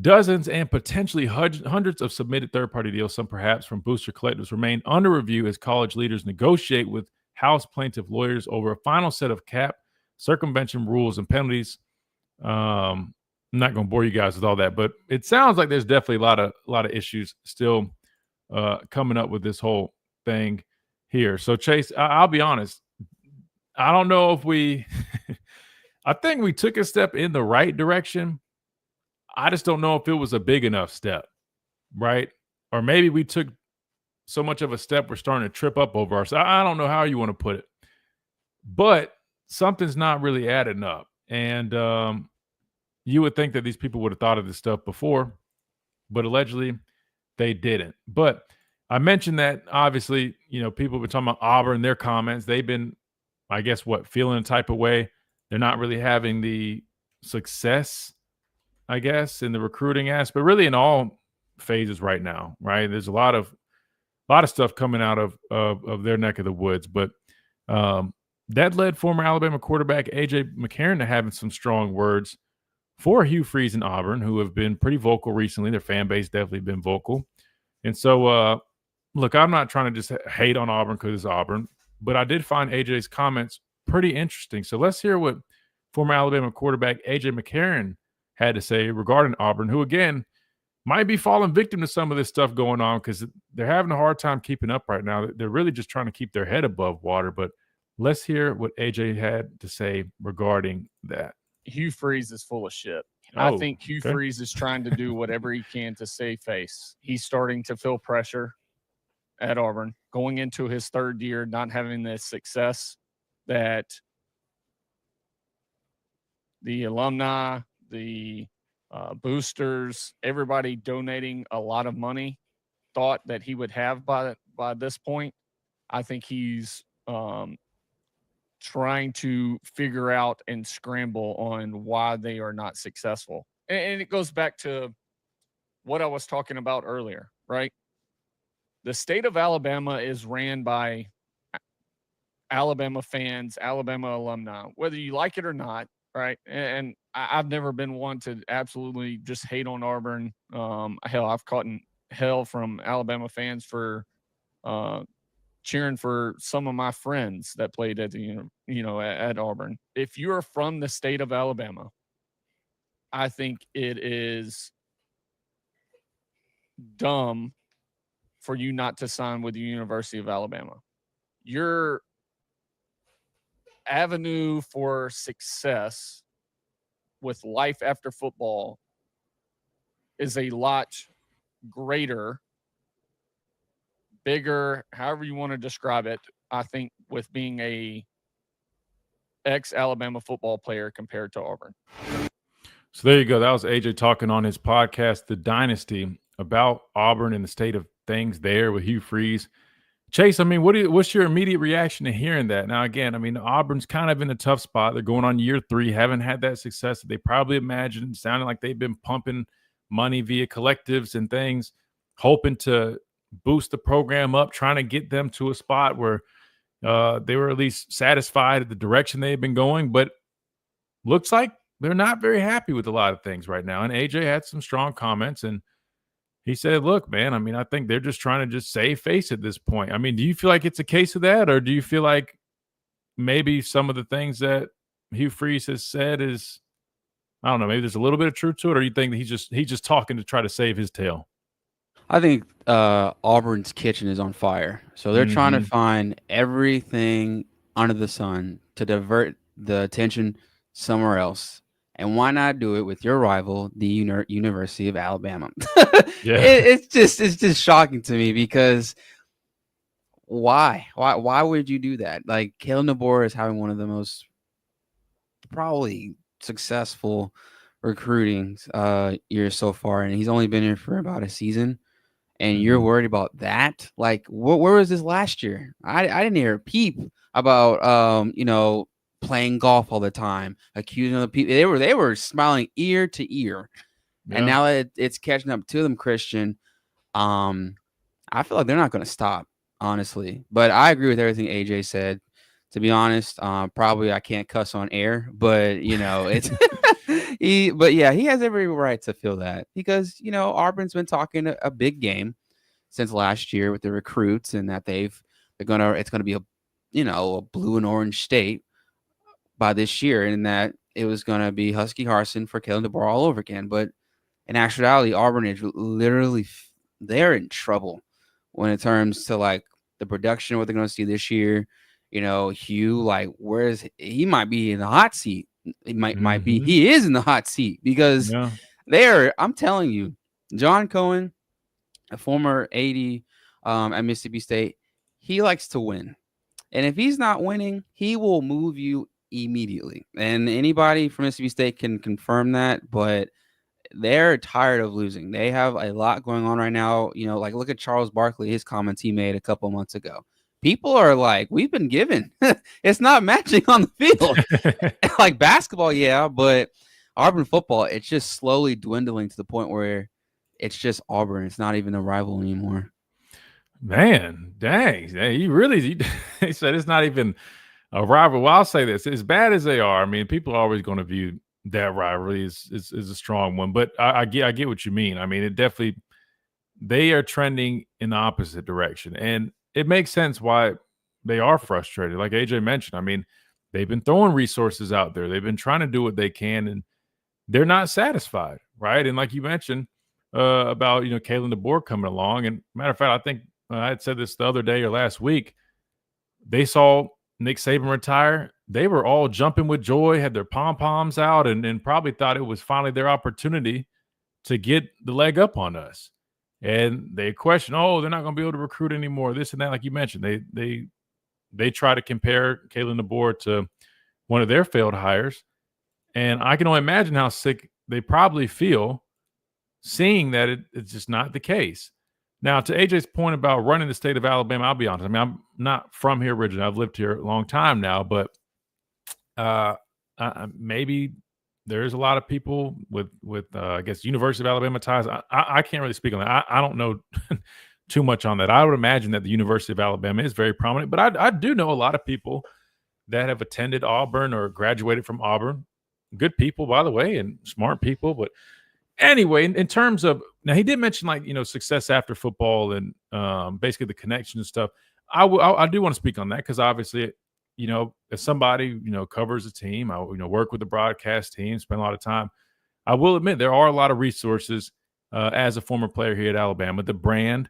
dozens and potentially hundreds of submitted third-party deals, some perhaps from booster collectives, remain under review as college leaders negotiate with House plaintiff lawyers over a final set of cap, circumvention rules, and penalties. I'm not going to bore you guys with all that, but it sounds like there's definitely a lot of issues still coming up with this whole thing here. So, Chase, I'll be honest. I don't know if I think we took a step in the right direction. I just don't know if it was a big enough step, right? Or maybe we took so much of a step we're starting to trip up over ourselves. I don't know how you want to put it, but something's not really adding up. And you would think that these people would have thought of this stuff before, but allegedly they didn't. But I mentioned that obviously, people have been talking about Auburn, their comments. They've been, I guess, feeling a type of way. They're not really having the success, I guess, in the recruiting aspect, really in all phases right now, right? There's a lot of stuff coming out of their neck of the woods, but that led former Alabama quarterback A.J. McCarron to having some strong words for Hugh Freeze and Auburn, who have been pretty vocal recently. Their fan base definitely been vocal. And so, look, I'm not trying to just hate on Auburn because it's Auburn, but I did find A.J.'s comments pretty interesting. So let's hear what former Alabama quarterback A.J. McCarron had to say regarding Auburn, who, again, might be falling victim to some of this stuff going on because they're having a hard time keeping up right now. They're really just trying to keep their head above water. But let's hear what AJ had to say regarding that. Hugh Freeze is full of shit. I think Hugh Freeze is trying to do whatever he can to save face. He's starting to feel pressure at Auburn, going into his third year, not having the success that the alumni, the boosters, everybody donating a lot of money thought that he would have by this point. I think he's trying to figure out and scramble on why they are not successful. And it goes back to what I was talking about earlier, right? The state of Alabama is ran by Alabama fans, Alabama alumni, whether you like it or not, right? And I've never been one to absolutely just hate on Auburn. Hell, I've caught hell from Alabama fans for cheering for some of my friends that played at at Auburn. If you're from the state of Alabama, I think it is dumb for you not to sign with the University of Alabama. Your avenue for success with life after football is a lot greater, bigger, however you want to describe it, I think, with being a ex-Alabama football player compared to Auburn. So there you go. That was AJ talking on his podcast, The Dynasty, about Auburn and the state of things there with Hugh Freeze. Chase, I mean, what's your immediate reaction to hearing that? Now, again, I mean, Auburn's kind of in a tough spot. They're going on year 3, haven't had that success that they probably imagined. Sounding like they've been pumping money via collectives and things, hoping to boost the program up, trying to get them to a spot where they were at least satisfied at the direction they've been going. But looks like they're not very happy with a lot of things right now. And AJ had some strong comments, and he said, look, man, I mean, I think they're just trying to just save face at this point. I mean, do you feel like it's a case of that, or do you feel like maybe some of the things that Hugh Freeze has said is, I don't know, maybe there's a little bit of truth to it, or you think that he's just talking to try to save his tail? I think Auburn's kitchen is on fire. So they're trying to find everything under the sun to divert the attention somewhere else. And why not do it with your rival, the University of Alabama? Yeah. It's just shocking to me because why would you do that? Like Kalen DeBoer is having one of the most probably successful recruiting years so far, and he's only been here for about a season. And you're worried about that? Like, where was this last year? I didn't hear a peep about playing golf all the time, accusing other people. They were smiling ear to ear, and now it's catching up to them. Christian, I feel like they're not going to stop, honestly. But I agree with everything AJ said. To be honest, probably I can't cuss on air, but it's but yeah, he has every right to feel that because Auburn's been talking a big game since last year with the recruits, and that it's gonna be a blue and orange state by this year, and that it was gonna be Husky Harsin for Kalen DeBoer all over again. But in actuality, Auburn is literally they're in trouble when it comes to like the production, what they're going to see this year. Hugh, like, he might be in the hot seat. It might be he is in the hot seat because I'm telling you, John Cohen, a former AD at Mississippi State, he likes to win. And if he's not winning, he will move you immediately. And anybody from Mississippi State can confirm that, but they're tired of losing. They have a lot going on right now. Like look at Charles Barkley, his comments he made a couple months ago. People are like, we've been given. It's not matching on the field. Like basketball, yeah, but Auburn football, it's just slowly dwindling to the point where it's just Auburn. It's not even a rival anymore. Man, dang. He said it's not even a rival. Well, I'll say this. As bad as they are, I mean, people are always going to view that rivalry is a strong one. But I get what you mean. I mean, it definitely – they are trending in the opposite direction. And it makes sense why they are frustrated. Like AJ mentioned, I mean, they've been throwing resources out there. They've been trying to do what they can, and they're not satisfied, right? And like you mentioned about, Kalen DeBoer coming along. And matter of fact, I think I had said this the other day or last week. They saw Nick Saban retire. They were all jumping with joy, had their pom-poms out, and probably thought it was finally their opportunity to get the leg up on us. And they question, they're not going to be able to recruit anymore, this and that. Like you mentioned, they try to compare Kalen DeBoer to one of their failed hires. And I can only imagine how sick they probably feel seeing that it's just not the case. Now, to AJ's point about running the state of Alabama, I'll be honest. I mean, I'm not from here originally. I've lived here a long time now, but maybe there's a lot of people with I guess, University of Alabama ties. I can't really speak on that. I don't know too much on that. I would imagine that the University of Alabama is very prominent, but I do know a lot of people that have attended Auburn or graduated from Auburn. Good people, by the way, and smart people. But anyway, in terms of now, he did mention success after football and basically the connection and stuff. I do want to speak on that because obviously, as somebody covers a team, I work with the broadcast team, spend a lot of time. I will admit there are a lot of resources as a former player here at Alabama. The brand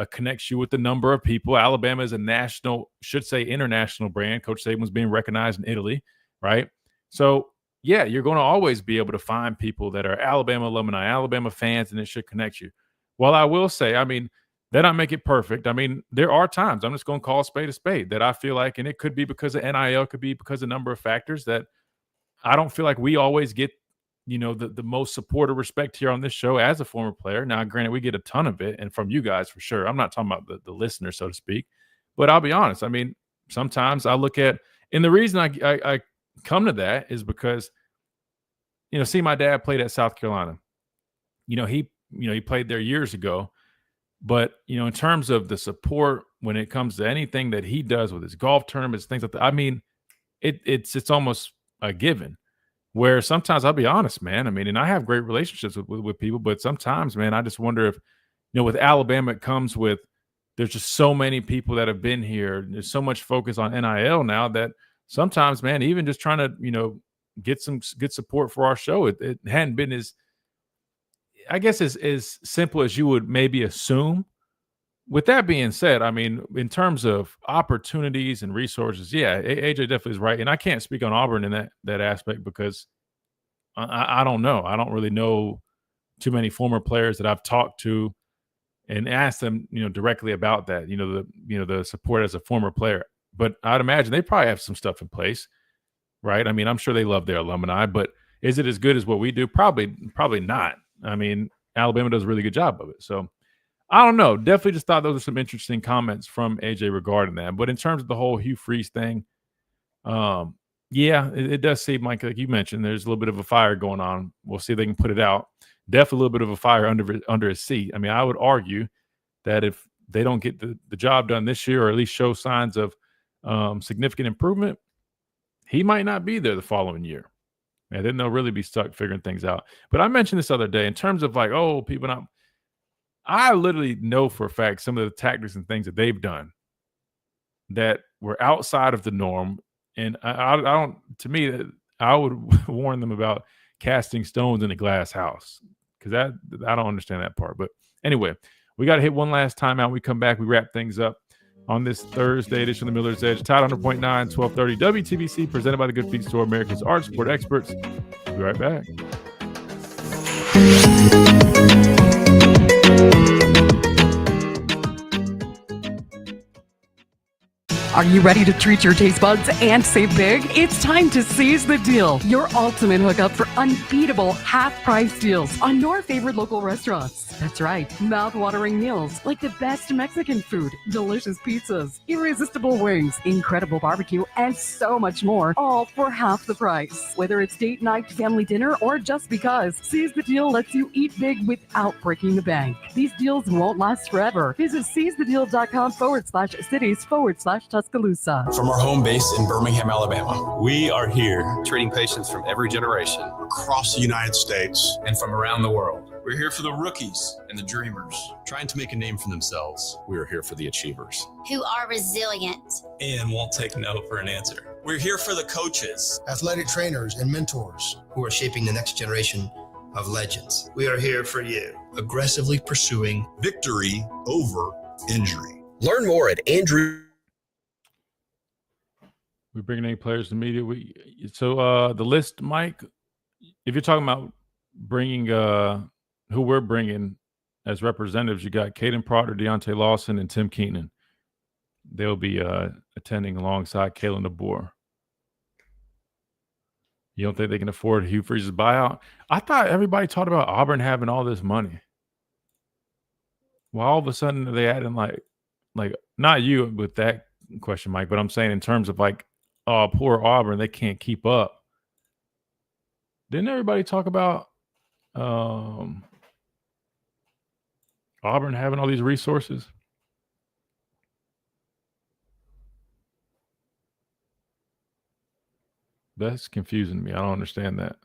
connects you with the number of people. Alabama is a national, should say international brand. Coach Saban's being recognized in Italy, right? So yeah, you're going to always be able to find people that are Alabama alumni, Alabama fans, and it should connect you. Well, I will say, I mean, that don't make it perfect. I mean, there are times, I'm just going to call a spade, that I feel like, and it could be because of NIL, could be because of a number of factors, that I don't feel like we always get, the most support or respect here on this show as a former player. Now, granted, we get a ton of it, and from you guys for sure. I'm not talking about the listener, so to speak. But I'll be honest. I mean, sometimes I look at, and the reason I come to that is because, see, my dad played at South Carolina. He played there years ago. But, in terms of the support when it comes to anything that he does with his golf tournaments, things like that, I mean, it's almost a given. Where sometimes I'll be honest, man. I mean, and I have great relationships with people, but sometimes, man, I just wonder if, with Alabama, it comes with, there's just so many people that have been here. There's so much focus on NIL now that sometimes, man, even just trying to, get some good support for our show, it hadn't been as simple as you would maybe assume. with that being said, I mean, in terms of opportunities and resources, yeah, AJ definitely is right. And I can't speak on Auburn in that aspect because I don't know. I don't really know too many former players that I've talked to and asked them, directly about that, the support as a former player. But I'd imagine they probably have some stuff in place, right? I mean, I'm sure they love their alumni, but is it as good as what we do? Probably not. I mean, Alabama does a really good job of it. So I don't know. Definitely just thought those are some interesting comments from AJ regarding that. But in terms of the whole Hugh Freeze thing, yeah, it does seem like you mentioned, there's a little bit of a fire going on. We'll see if they can put it out. Definitely a little bit of a fire under his seat. I mean, I would argue that if they don't get the job done this year, or at least show signs of significant improvement, he might not be there the following year. And then they'll really be stuck figuring things out. But I mentioned this other day in terms of like, people not. I literally know for a fact some of the tactics and things that they've done that were outside of the norm. And I don't, to me, I would warn them about casting stones in a glass house, because I don't understand that part. But anyway, we got to hit one last time out. We come back, we wrap things up on this Thursday edition of the Miller's Edge. Tide 100.9, 1230 WTBC, presented by the Good Feet Store, America's art support experts. We'll be right back. Are you ready to treat your taste buds and save big? It's time to seize the deal. Your ultimate hookup for unbeatable half-price deals on your favorite local restaurants. That's right, mouth-watering meals like the best Mexican food, delicious pizzas, irresistible wings, incredible barbecue, and so much more, all for half the price. Whether it's date night, family dinner, or just because, Seize the Deal lets you eat big without breaking the bank. These deals won't last forever. Visit seizethedeal.com/cities/Tuscaloosa. From our home base in Birmingham, Alabama, we are here treating patients from every generation across the United States and from around the world. We're here for the rookies and the dreamers trying to make a name for themselves. We are here for the achievers who are resilient and won't take no for an answer. We're here for the coaches, athletic trainers, and mentors who are shaping the next generation of legends. We are here for you, aggressively pursuing victory over injury. Learn more at Andrew. We bringing any players to the media? So the list, Mike, if you're talking about bringing who we're bringing as representatives, you got Caden Proctor, Deontay Lawson, and Tim Keenan. They'll be attending alongside Kalen DeBoer. You don't think they can afford Hugh Freeze's buyout? I thought everybody talked about Auburn having all this money. Well, all of a sudden they add in like not you with that question, Mike, but I'm saying in terms of like, oh, poor Auburn, they can't keep up. Didn't everybody talk about Auburn having all these resources? That's confusing me. I don't understand that.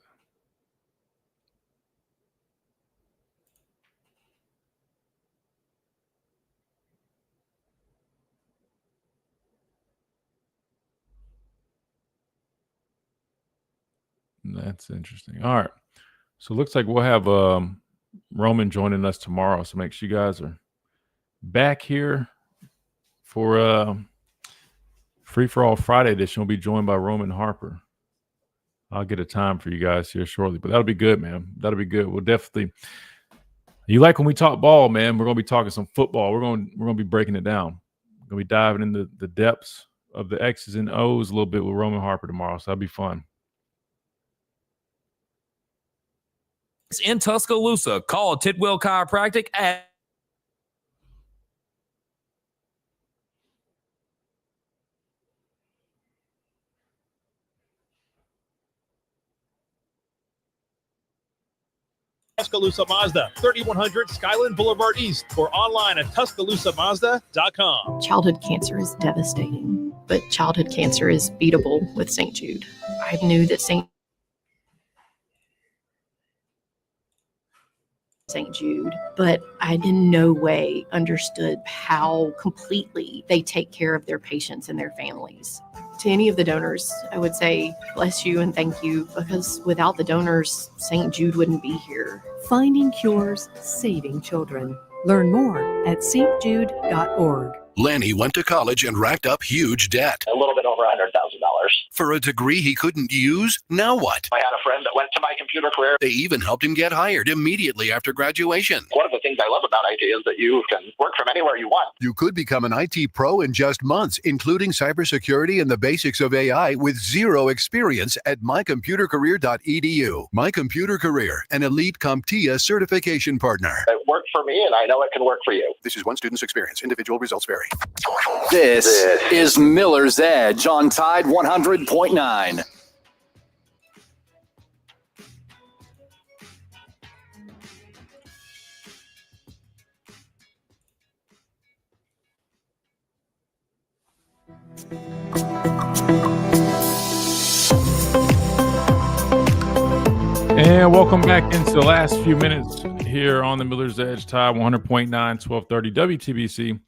That's interesting. All right. So it looks like we'll have Roman joining us tomorrow. So make sure you guys are back here for Free for All Friday edition. We'll be joined by Roman Harper. I'll get a time for you guys here shortly, but that'll be good, man. That'll be good. We'll definitely. You like when we talk ball, man? We're gonna be talking some football. We're gonna be breaking it down. We're gonna be diving into the depths of the X's and O's a little bit with Roman Harper tomorrow. So that'll be fun. In Tuscaloosa, call Tidwell Chiropractic at Tuscaloosa Mazda, 3100 Skyland Boulevard East, or online at TuscaloosaMazda.com. Childhood cancer is devastating, but childhood cancer is beatable with St. Jude. I knew that St. Jude, but I in no way understood how completely they take care of their patients and their families. To any of the donors, I would say bless you and thank you, because without the donors, St. Jude wouldn't be here. Finding cures, saving children. Learn more at stjude.org. Lanny went to college and racked up huge debt. A little bit over $100,000. For a degree he couldn't use, now what? I had a friend that went to My Computer Career. They even helped him get hired immediately after graduation. One of the things I love about IT is that you can work from anywhere you want. You could become an IT pro in just months, including cybersecurity and the basics of AI with zero experience at mycomputercareer.edu. My Computer Career, an elite CompTIA certification partner. It worked for me, and I know it can work for you. This is one student's experience. Individual results vary. This is Miller's Edge on Tide 100.9. And welcome back into the last few minutes here on the Miller's Edge, Tide 100.9, 1230 WTBC.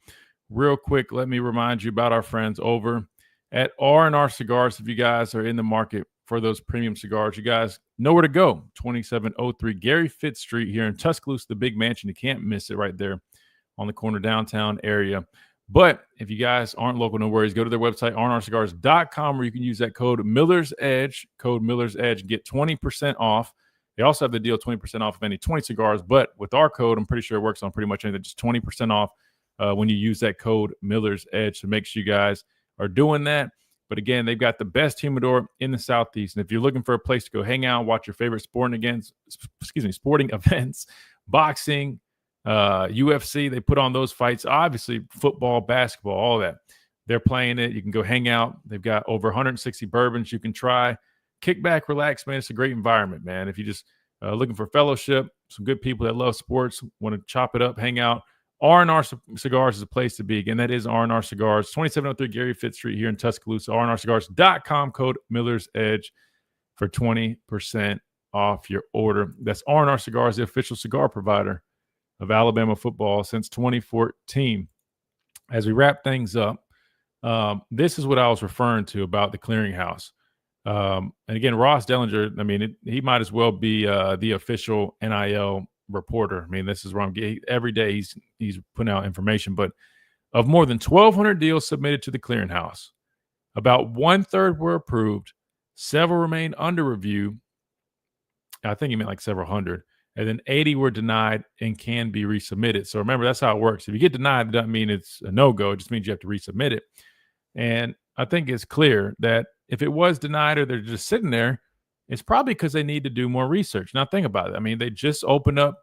Real quick, let me remind you about our friends over at R&R Cigars. If you guys are in the market for those premium cigars, you guys know where to go. 2703 Gary Fitz Street here in Tuscaloosa, the big mansion. You can't miss it right there on the corner downtown area. But if you guys aren't local, no worries. Go to their website, rnrcigars.com, where you can use that code Miller's Edge, and get 20% off. They also have the deal 20% off of any 20 cigars. But with our code, I'm pretty sure it works on pretty much anything, just 20% off when you use that code Miller's Edge. So make sure you guys are doing that. But again, they've got the best humidor in the Southeast. And if you're looking for a place to go hang out, watch your favorite sporting events, boxing, UFC, they put on those fights, obviously football, basketball, all that. They're playing it. You can go hang out. They've got over 160 bourbons you can try. Kick back, relax, man. It's a great environment, man. If you're just looking for fellowship, some good people that love sports, want to chop it up, hang out, R&R Cigars is a place to be. Again, that is R&R Cigars, 2703 Gary Fitz Street here in Tuscaloosa. rnrcigars.com, code Miller's Edge for 20% off your order. That's R&R Cigars, the official cigar provider of Alabama football since 2014. As we wrap things up, this is what I was referring to about the clearinghouse. And again, Ross Dellinger, I mean, he might as well be the official NIL reporter. I mean, this is wrong. Every day he's putting out information. But of more than 1,200 deals submitted to the clearinghouse, about 1/3 were approved. Several remain under review. I think he meant like several hundred. And then 80 were denied and can be resubmitted. So remember, that's how it works. If you get denied, it doesn't mean it's a no-go. It just means you have to resubmit it. And I think it's clear that if it was denied or they're just sitting there, it's probably because they need to do more research. Now think about it. I mean, they just opened up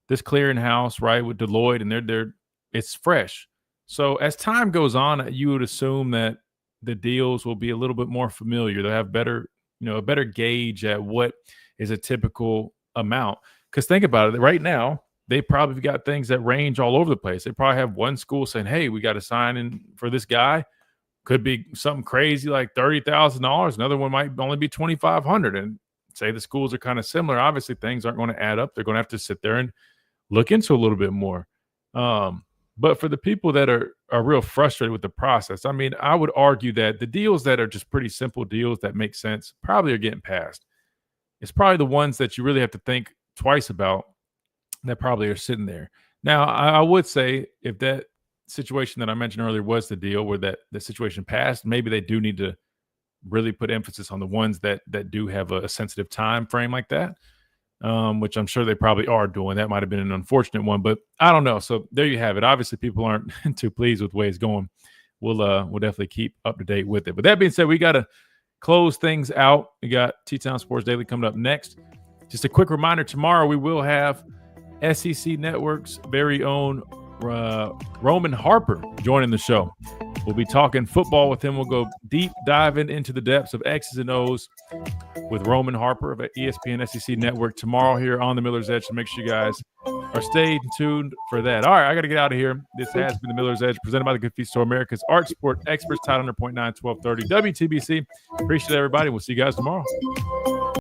this clearinghouse, right, with Deloitte, and it's fresh. So as time goes on, you would assume that the deals will be a little bit more familiar. They'll have a better gauge at what is a typical amount. Because think about it, right now, they probably got things that range all over the place. They probably have one school saying, hey, we got to sign in for this guy. Could be something crazy like $30,000. Another one might only be $2,500. And say the schools are kind of similar. Obviously, things aren't going to add up. They're going to have to sit there and look into a little bit more. But for the people that are real frustrated with the process, I mean, I would argue that the deals that are just pretty simple deals that make sense probably are getting passed. It's probably the ones that you really have to think twice about that probably are sitting there. Now, I would say if that situation that I mentioned earlier was the deal where that the situation passed, maybe they do need to really put emphasis on the ones that do have a sensitive time frame like that, which I'm sure they probably are doing. That might have been an unfortunate one, but I don't know. So there you have it. Obviously, people aren't too pleased with the way it's going. We'll definitely keep up to date with it. But that being said, we got to close things out. We got T-Town Sports Daily coming up next. Just a quick reminder, tomorrow we will have SEC Network's very own Roman Harper joining the show. We'll be talking football with him. We'll go deep diving into the depths of X's and O's with Roman Harper of ESPN SEC Network tomorrow here on the Miller's Edge. So make sure you guys are staying tuned for that. All right, I got to get out of here. This has been the Miller's Edge presented by the Good Feet Store, America's Art Sport Experts, Tide 100.9, 1230 WTBC. Appreciate it, everybody. We'll see you guys tomorrow.